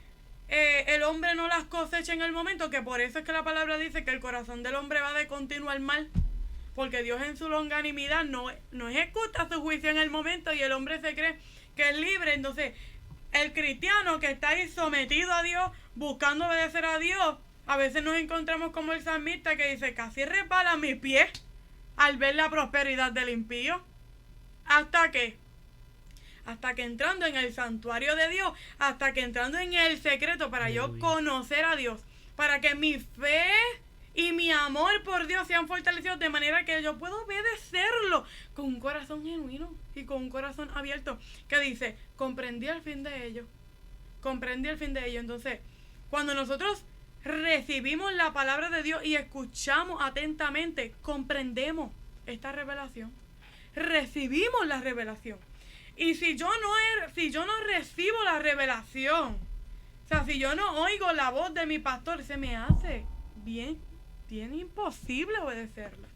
Speaker 3: el hombre no las coseche en el momento, que por eso es que la palabra dice que el corazón del hombre va de continuo al mal, porque Dios en su longanimidad no ejecuta su juicio en el momento y el hombre se cree que es libre. Entonces, el cristiano que está ahí sometido a Dios, buscando obedecer a Dios, a veces nos encontramos como el salmista que dice, casi resbala mis pies al ver la prosperidad del impío. ¿Hasta qué? Hasta que entrando en el santuario de Dios, hasta que entrando en el secreto para yo conocer a Dios, para que mi fe y mi amor por Dios sean fortalecidos de manera que yo pueda obedecerlo con un corazón genuino y con un corazón abierto, que dice, comprendí el fin de ello. Entonces, cuando nosotros recibimos la palabra de Dios y escuchamos atentamente, comprendemos esta revelación, recibimos la revelación. Y si yo no recibo la revelación, o sea, si yo no oigo la voz de mi pastor, se me hace bien imposible obedecerla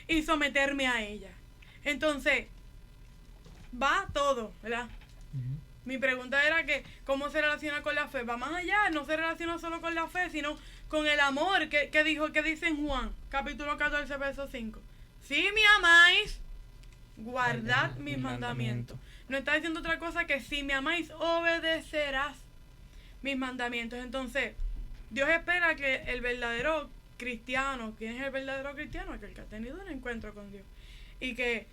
Speaker 3: y someterme a ella. Entonces, va todo, ¿verdad? Mi pregunta era que ¿cómo se relaciona con la fe? Va más allá, no se relaciona solo con la fe, sino con el amor que dice en Juan, capítulo 14, verso 5. Si me amáis, guardad mis mandamientos. No está diciendo otra cosa que si me amáis, obedecerás mis mandamientos. Entonces, Dios espera que el verdadero cristiano, ¿quién es el verdadero cristiano? Aquel que ha tenido un encuentro con Dios y que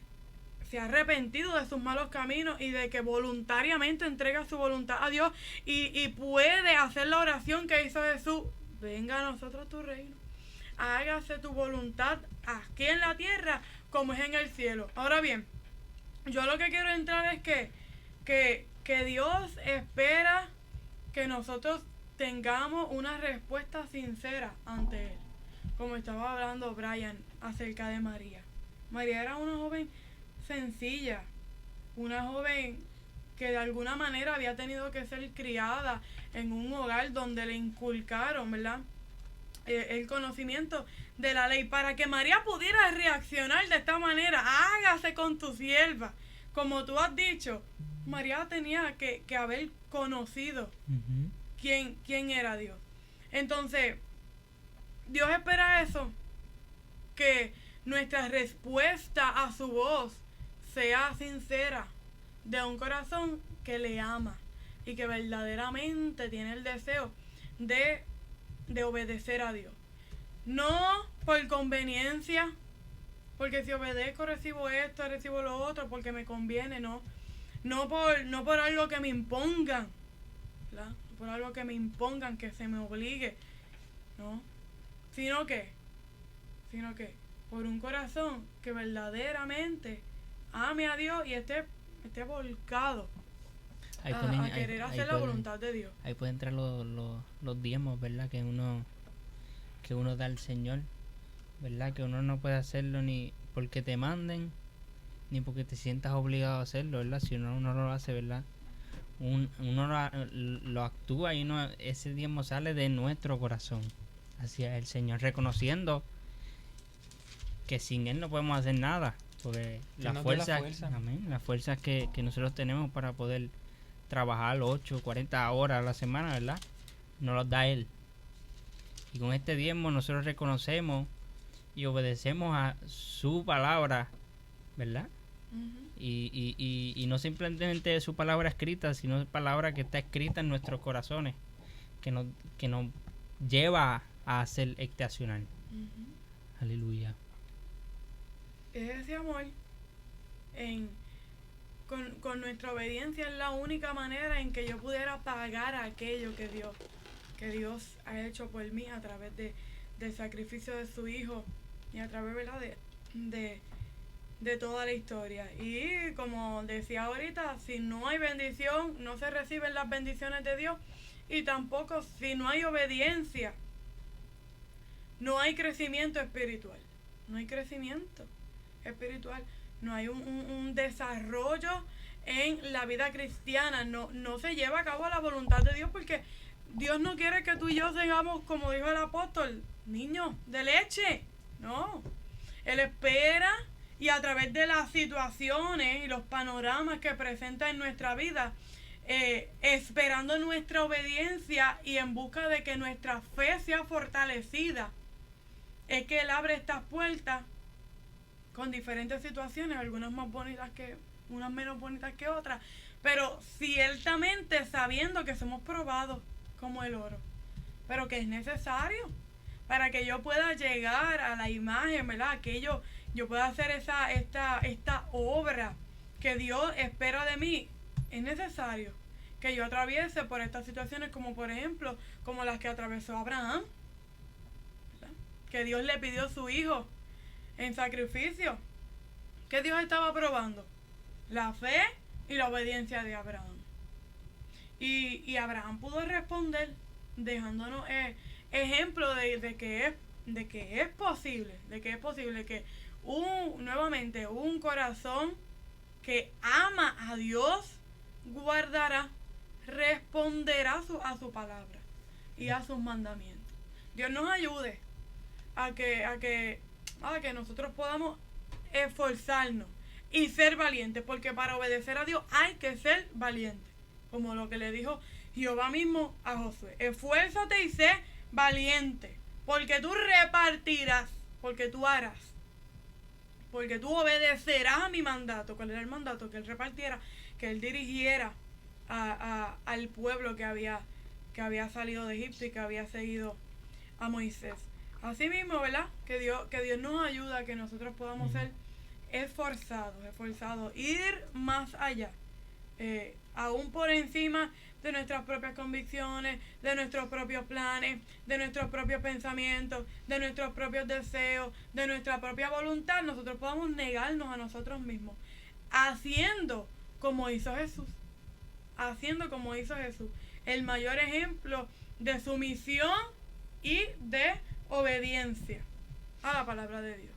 Speaker 3: se ha arrepentido de sus malos caminos y de que voluntariamente entrega su voluntad a Dios y puede hacer la oración que hizo Jesús: venga a nosotros tu reino, hágase tu voluntad aquí en la tierra como es en el cielo. Ahora bien, yo lo que quiero entrar es que Dios espera que nosotros tengamos una respuesta sincera ante Él. Como estaba hablando Brian acerca de María. María era una joven sencilla, una joven que de alguna manera había tenido que ser criada en un hogar donde le inculcaron, ¿verdad?, el conocimiento de la ley. Para que María pudiera reaccionar de esta manera, hágase con tu sierva, como tú has dicho, María tenía que haber conocido quién era Dios. Entonces, Dios espera eso, que nuestra respuesta a su voz sea sincera, de un corazón que le ama y que verdaderamente tiene el deseo de obedecer a Dios. No por conveniencia, porque si obedezco recibo esto, recibo lo otro, porque me conviene, no por algo que me impongan, ¿verdad? No por algo que me impongan, que se me obligue, ¿no? Sino que por un corazón que verdaderamente ame a Dios y esté volcado a querer hacer la voluntad de Dios.
Speaker 1: Ahí pueden entrar los diezmos, ¿verdad? Que uno da al Señor, ¿verdad? Que uno no puede hacerlo ni porque te manden, ni porque te sientas obligado a hacerlo, ¿verdad? Si uno lo hace, ¿verdad? Uno lo actúa y ese diezmo sale de nuestro corazón hacia el Señor, reconociendo que sin Él no podemos hacer nada, porque las fuerzas que nosotros tenemos para poder trabajar 8, 40 horas a la semana, ¿verdad?, nos las da Él. Y con este diezmo nosotros reconocemos y obedecemos a su palabra, ¿verdad? Y no simplemente su palabra escrita, sino palabra que está escrita en nuestros corazones, que nos lleva a hacer este accionar. Aleluya.
Speaker 3: Es ese amor con nuestra obediencia es la única manera en que yo pudiera pagar aquello que Dios ha hecho por mí a través del sacrificio de su Hijo y a través, ¿verdad?, de toda la historia. Y como decía ahorita, si no hay bendición, no se reciben las bendiciones de Dios, y tampoco si no hay obediencia, no hay crecimiento espiritual. No hay crecimiento espiritual. No hay un desarrollo en la vida cristiana. No se lleva a cabo la voluntad de Dios, porque Dios no quiere que tú y yo seamos, como dijo el apóstol, niños de leche. No. Él espera, y a través de las situaciones y los panoramas que presenta en nuestra vida, esperando nuestra obediencia y en busca de que nuestra fe sea fortalecida, es que Él abre estas puertas con diferentes situaciones, algunas más bonitas unas menos bonitas que otras, pero ciertamente sabiendo que somos probados como el oro, pero que es necesario para que yo pueda llegar a la imagen, ¿verdad?, que yo pueda hacer esta obra que Dios espera de mí. Es necesario que yo atraviese por estas situaciones, como por ejemplo, como las que atravesó Abraham, ¿verdad?, que Dios le pidió a su hijo en sacrificio. ¿Qué Dios estaba probando? La fe y la obediencia de Abraham. Y Abraham pudo responder dejándonos ejemplo de que es posible, que nuevamente un corazón que ama a Dios guardará, responderá a su palabra y a sus mandamientos. Dios nos ayude a que nosotros podamos esforzarnos y ser valientes, porque para obedecer a Dios hay que ser valiente, como lo que le dijo Jehová mismo a Josué: esfuérzate y sé valiente, porque tú repartirás, porque tú harás, porque tú obedecerás a mi mandato. ¿Cuál era el mandato? Que Él repartiera, que Él dirigiera al pueblo que había salido de Egipto y que había seguido a Moisés. Así mismo, ¿verdad?, que Dios nos ayuda a que nosotros podamos ser esforzados, ir más allá, aún por encima de nuestras propias convicciones, de nuestros propios planes, de nuestros propios pensamientos, de nuestros propios deseos, de nuestra propia voluntad. Nosotros podamos negarnos a nosotros mismos haciendo como hizo Jesús. Haciendo como hizo Jesús. El mayor ejemplo de sumisión y de obediencia a la palabra de Dios.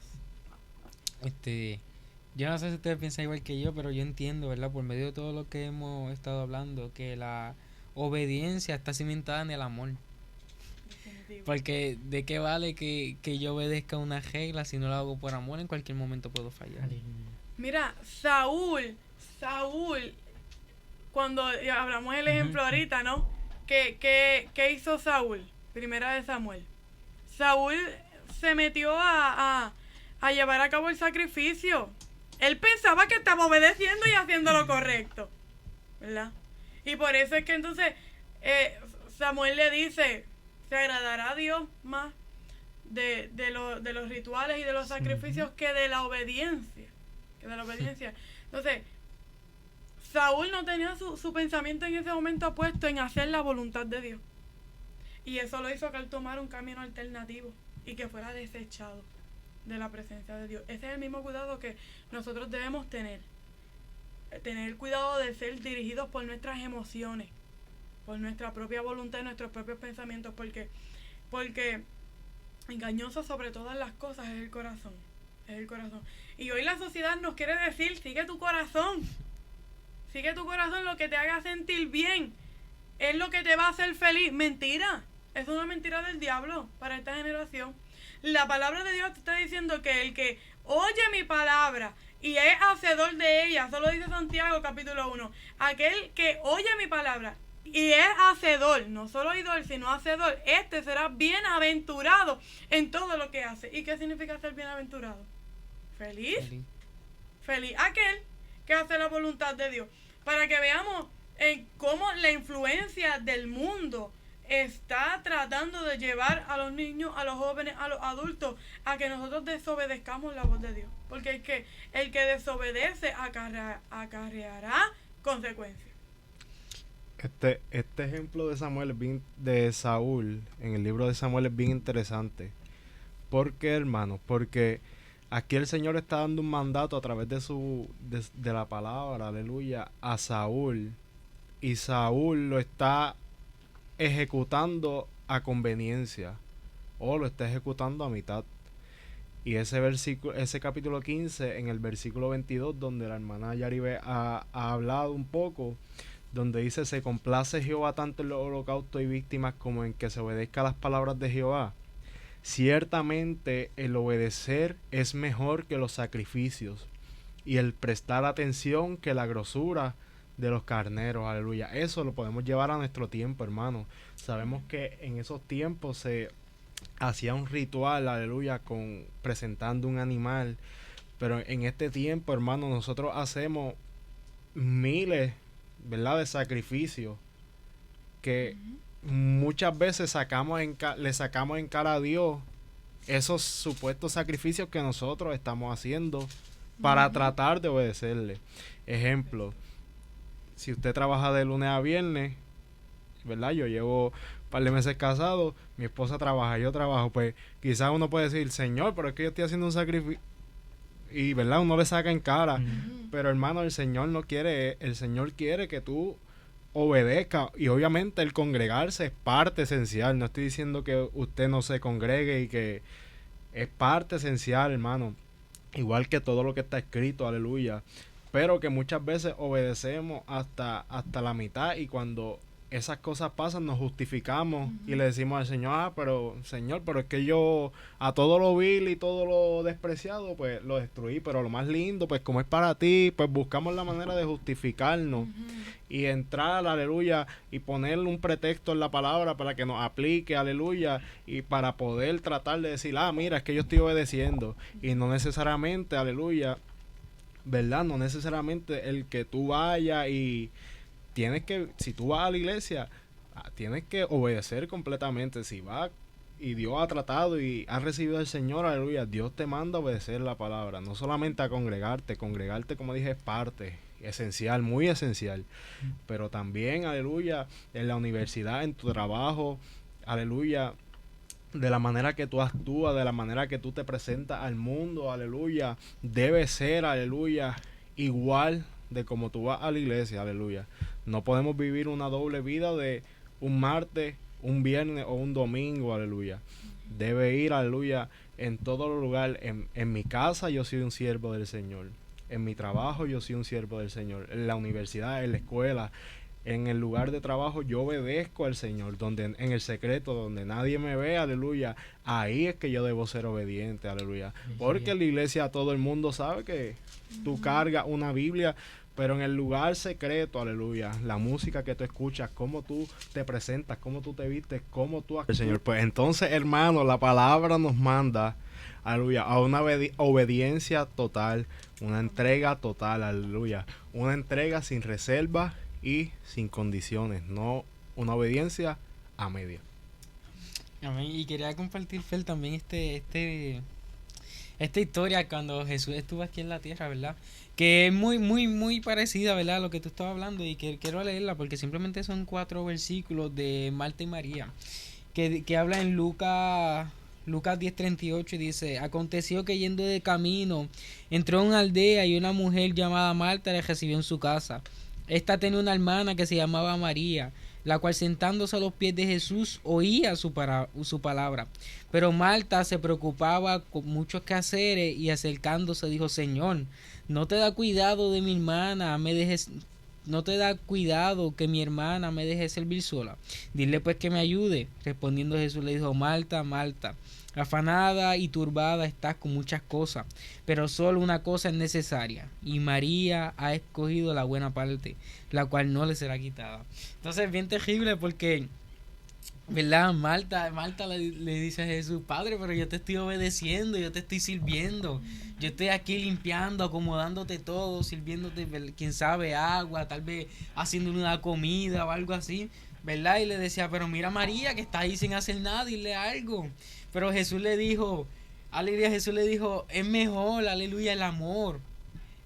Speaker 2: Yo no sé si ustedes piensan igual que yo, pero yo entiendo, ¿verdad? Por medio de todo lo que hemos estado hablando, que la obediencia está cimentada en el amor.
Speaker 3: Definitivo.
Speaker 2: Porque ¿de qué vale que yo obedezca una regla si no lo hago por amor? En cualquier momento puedo fallar.
Speaker 3: Mira, Saúl, cuando hablamos del ejemplo ahorita, ¿no? ¿Qué hizo Saúl? Primera de Samuel. Saúl se metió a llevar a cabo el sacrificio. Él pensaba que estaba obedeciendo y haciendo lo correcto, ¿verdad? Y por eso es que entonces Samuel le dice, ¿se agradará a Dios más de los rituales y de los sacrificios que de la obediencia? Entonces, Saúl no tenía su pensamiento en ese momento puesto en hacer la voluntad de Dios. Y eso lo hizo que él tomara un camino alternativo y que fuera desechado de la presencia de Dios. Ese es el mismo cuidado que nosotros debemos tener. Tener cuidado de ser dirigidos por nuestras emociones, por nuestra propia voluntad y nuestros propios pensamientos, porque engañoso sobre todas las cosas es el corazón. Y hoy la sociedad nos quiere decir, sigue tu corazón, lo que te haga sentir bien, es lo que te va a hacer feliz. Mentira, es una mentira del diablo para esta generación. La palabra de Dios te está diciendo que el que oye mi palabra y es hacedor de ella, solo dice Santiago capítulo 1, aquel que oye mi palabra y es hacedor, no solo oidor, sino hacedor, este será bienaventurado en todo lo que hace. ¿Y qué significa ser bienaventurado? Feliz aquel que hace la voluntad de Dios. Para que veamos cómo la influencia del mundo está tratando de llevar a los niños, a los jóvenes, a los adultos, a que nosotros desobedezcamos la voz de Dios. Porque es que el que desobedece acarreará consecuencias.
Speaker 4: Este ejemplo de Saúl en el libro de Samuel es bien interesante. ¿Por qué, hermanos? Porque aquí el Señor está dando un mandato a través de la palabra, aleluya, a Saúl. Y Saúl lo está ejecutando a conveniencia, o lo está ejecutando a mitad. Y ese capítulo 15, en el versículo 22, donde la hermana Yaribe ha hablado un poco, donde dice, se complace Jehová tanto en los holocaustos y víctimas como en que se obedezca a las palabras de Jehová. Ciertamente el obedecer es mejor que los sacrificios, y el prestar atención que la grosura de los carneros, aleluya. Eso lo podemos llevar a nuestro tiempo, hermano. Sabemos que en esos tiempos se hacía un ritual, aleluya, presentando un animal, pero en este tiempo, hermano, nosotros hacemos miles, ¿verdad?, de sacrificios que muchas veces le sacamos en cara a Dios esos supuestos sacrificios que nosotros estamos haciendo para tratar de obedecerle. Ejemplo, si usted trabaja de lunes a viernes, ¿verdad? Yo llevo un par de meses casado, mi esposa trabaja, yo trabajo, pues quizás uno puede decir, Señor, pero es que yo estoy haciendo un sacrificio, y ¿verdad?, uno le saca en cara, pero hermano, el Señor quiere que tú obedezca, y obviamente el congregarse es parte esencial. No estoy diciendo que usted no se congregue, y que es parte esencial, hermano, igual que todo lo que está escrito, aleluya, pero que muchas veces obedecemos hasta la mitad, y cuando esas cosas pasan nos justificamos y le decimos al Señor, pero Señor, pero es que yo a todo lo vil y todo lo despreciado pues lo destruí, pero lo más lindo, pues como es para ti, pues buscamos la manera de justificarnos y entrar, aleluya, y ponerle un pretexto en la palabra para que nos aplique, aleluya, y para poder tratar de decir, mira, es que yo estoy obedeciendo, y no necesariamente, aleluya, ¿verdad? No necesariamente el que tú vayas y si tú vas a la iglesia, tienes que obedecer completamente. Si vas y Dios ha tratado y has recibido al Señor, aleluya, Dios te manda a obedecer la palabra, no solamente a congregarte, como dije es parte esencial, muy esencial, pero también, aleluya, en la universidad, en tu trabajo, aleluya, de la manera que tú actúas, de la manera que tú te presentas al mundo, aleluya, debe ser, aleluya, igual de como tú vas a la iglesia, aleluya. No podemos vivir una doble vida de un martes, un viernes o un domingo, aleluya. Debe ir, aleluya, en todo lugar. En mi casa yo soy un siervo del Señor. En mi trabajo yo soy un siervo del Señor. En la universidad, en la escuela, en el lugar de trabajo yo obedezco al Señor. Donde en el secreto, donde nadie me ve, aleluya, ahí es que yo debo ser obediente, aleluya. Porque en la iglesia todo el mundo sabe que tú cargas una Biblia, pero en el lugar secreto, aleluya, la música que tú escuchas, cómo tú te presentas, cómo tú te vistes, cómo tú actúas, Señor. Pues entonces, hermano, la palabra nos manda, aleluya, a una obediencia total, una entrega total, aleluya, una entrega sin reserva y sin condiciones, no una obediencia a media.
Speaker 2: Amén. Y quería compartir, Fel, también esta historia cuando Jesús estuvo aquí en la tierra, ¿verdad? Que es muy parecida, ¿verdad? A lo que tú estabas hablando, y que quiero leerla porque simplemente son 4 versículos de Marta y María que habla en Lucas 10:38, y dice: aconteció que yendo de camino entró a una aldea, y una mujer llamada Marta le recibió en su casa. Esta tenía una hermana que se llamaba María, la cual sentándose a los pies de Jesús oía su palabra. Pero Marta se preocupaba con muchos quehaceres, y acercándose dijo: Señor, ¿no te da cuidado de mi hermana? ¿No te da cuidado que mi hermana me deje servir sola? Dile pues que me ayude. Respondiendo Jesús le dijo: Marta, Marta, afanada y turbada estás con muchas cosas, pero solo una cosa es necesaria, y María ha escogido la buena parte, la cual no le será quitada. Entonces es bien terrible porque, ¿verdad? Marta le dice a Jesús: Padre, pero yo te estoy obedeciendo, yo te estoy sirviendo, yo estoy aquí limpiando, acomodándote todo, sirviéndote, quién sabe, agua, tal vez haciendo una comida o algo así, ¿verdad? Y le decía: pero mira a María que está ahí sin hacer nada, dile algo. Pero Jesús le dijo, aleluya, es mejor, aleluya, el amor.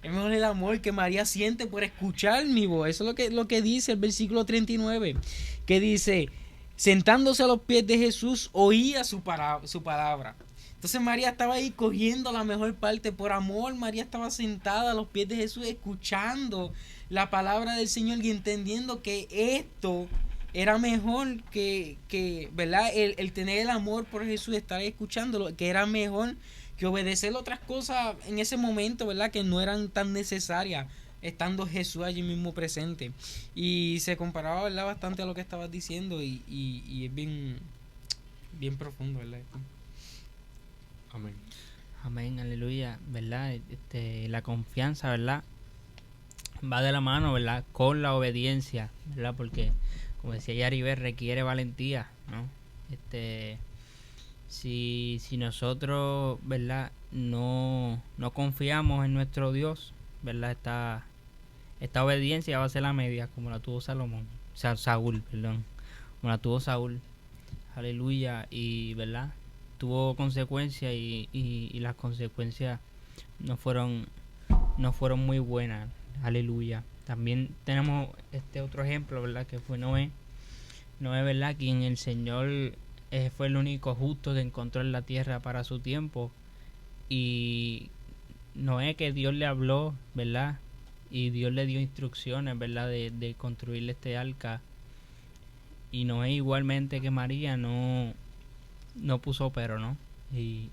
Speaker 2: Es mejor el amor que María siente por escuchar mi voz. Eso es lo que dice el versículo 39, que dice: sentándose a los pies de Jesús, oía su palabra. Entonces María estaba ahí cogiendo la mejor parte por amor. María estaba sentada a los pies de Jesús, escuchando la palabra del Señor y entendiendo que esto era mejor que ¿verdad? El tener el amor por Jesús, estar escuchándolo, que era mejor que obedecer otras cosas en ese momento, ¿verdad? Que no eran tan necesarias, estando Jesús allí mismo presente. Y se comparaba, ¿verdad? Bastante a lo que estabas diciendo, y es bien profundo, ¿verdad?
Speaker 4: Amén.
Speaker 1: Amén, aleluya, ¿verdad? La confianza, ¿verdad? Va de la mano, ¿verdad? Con la obediencia, ¿verdad? Porque, como decía Yaribel, requiere valentía, ¿no? Si nosotros, ¿verdad? No confiamos en nuestro Dios, ¿verdad? Esta obediencia va a ser la media, como la tuvo Saúl, como la tuvo Saúl, aleluya, y, ¿verdad? Tuvo consecuencias, y las consecuencias no fueron muy buenas, aleluya. También tenemos otro ejemplo, ¿verdad? Que fue Noé, ¿verdad? Quien el Señor fue el único justo que encontró en la tierra para su tiempo, y Noé, que Dios le habló, ¿verdad? Y Dios le dio instrucciones, ¿verdad? De construir este arca, y Noé, igualmente que María, no puso pero, ¿no? Y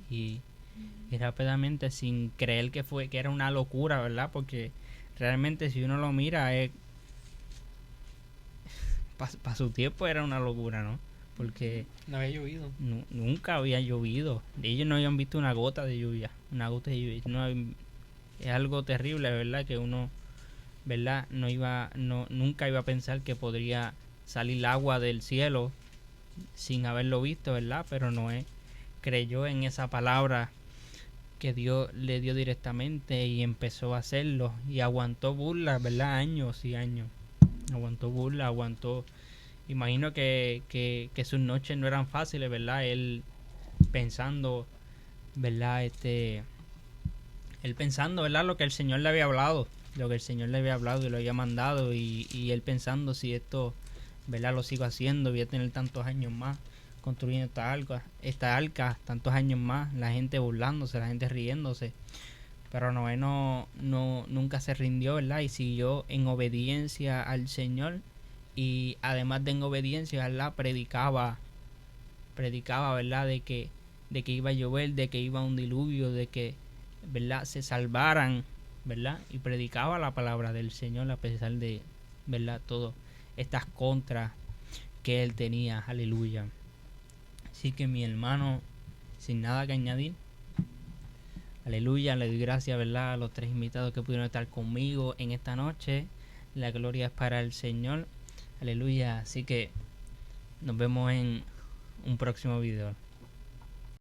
Speaker 1: rápidamente, sin creer que era una locura, ¿verdad? Porque realmente, si uno lo mira, para su tiempo era una locura, ¿no? Porque
Speaker 2: no había llovido.
Speaker 1: Nunca había llovido. Ellos no habían visto una gota de lluvia. Es algo terrible, ¿verdad? Que uno, ¿verdad? Nunca iba a pensar que podría salir agua del cielo sin haberlo visto, ¿verdad? Pero Noé creyó en esa palabra que Dios le dio directamente, y empezó a hacerlo, y aguantó burlas, ¿verdad? Años y años. Aguantó burlas, imagino que sus noches no eran fáciles, ¿verdad? Él pensando, ¿verdad? Él pensando, ¿verdad? Lo que el Señor le había hablado y lo había mandado, y él pensando: si esto, ¿verdad? Lo sigo haciendo, voy a tener tantos años más construyendo esta arca, tantos años más, la gente burlándose, la gente riéndose. Pero Noé nunca se rindió, ¿verdad? Y siguió en obediencia al Señor. Y además de en obediencia, ¿verdad? Predicaba, ¿verdad? De que iba a llover, de que iba un diluvio, de que, ¿verdad? Se salvaran, ¿verdad? Y predicaba la palabra del Señor a pesar de, ¿verdad? Todas estas contras que él tenía. Aleluya. Así que mi hermano, sin nada que añadir, aleluya, le doy gracias, ¿verdad? A los 3 invitados que pudieron estar conmigo en esta noche. La gloria es para el Señor. Aleluya. Así que nos vemos en un próximo video.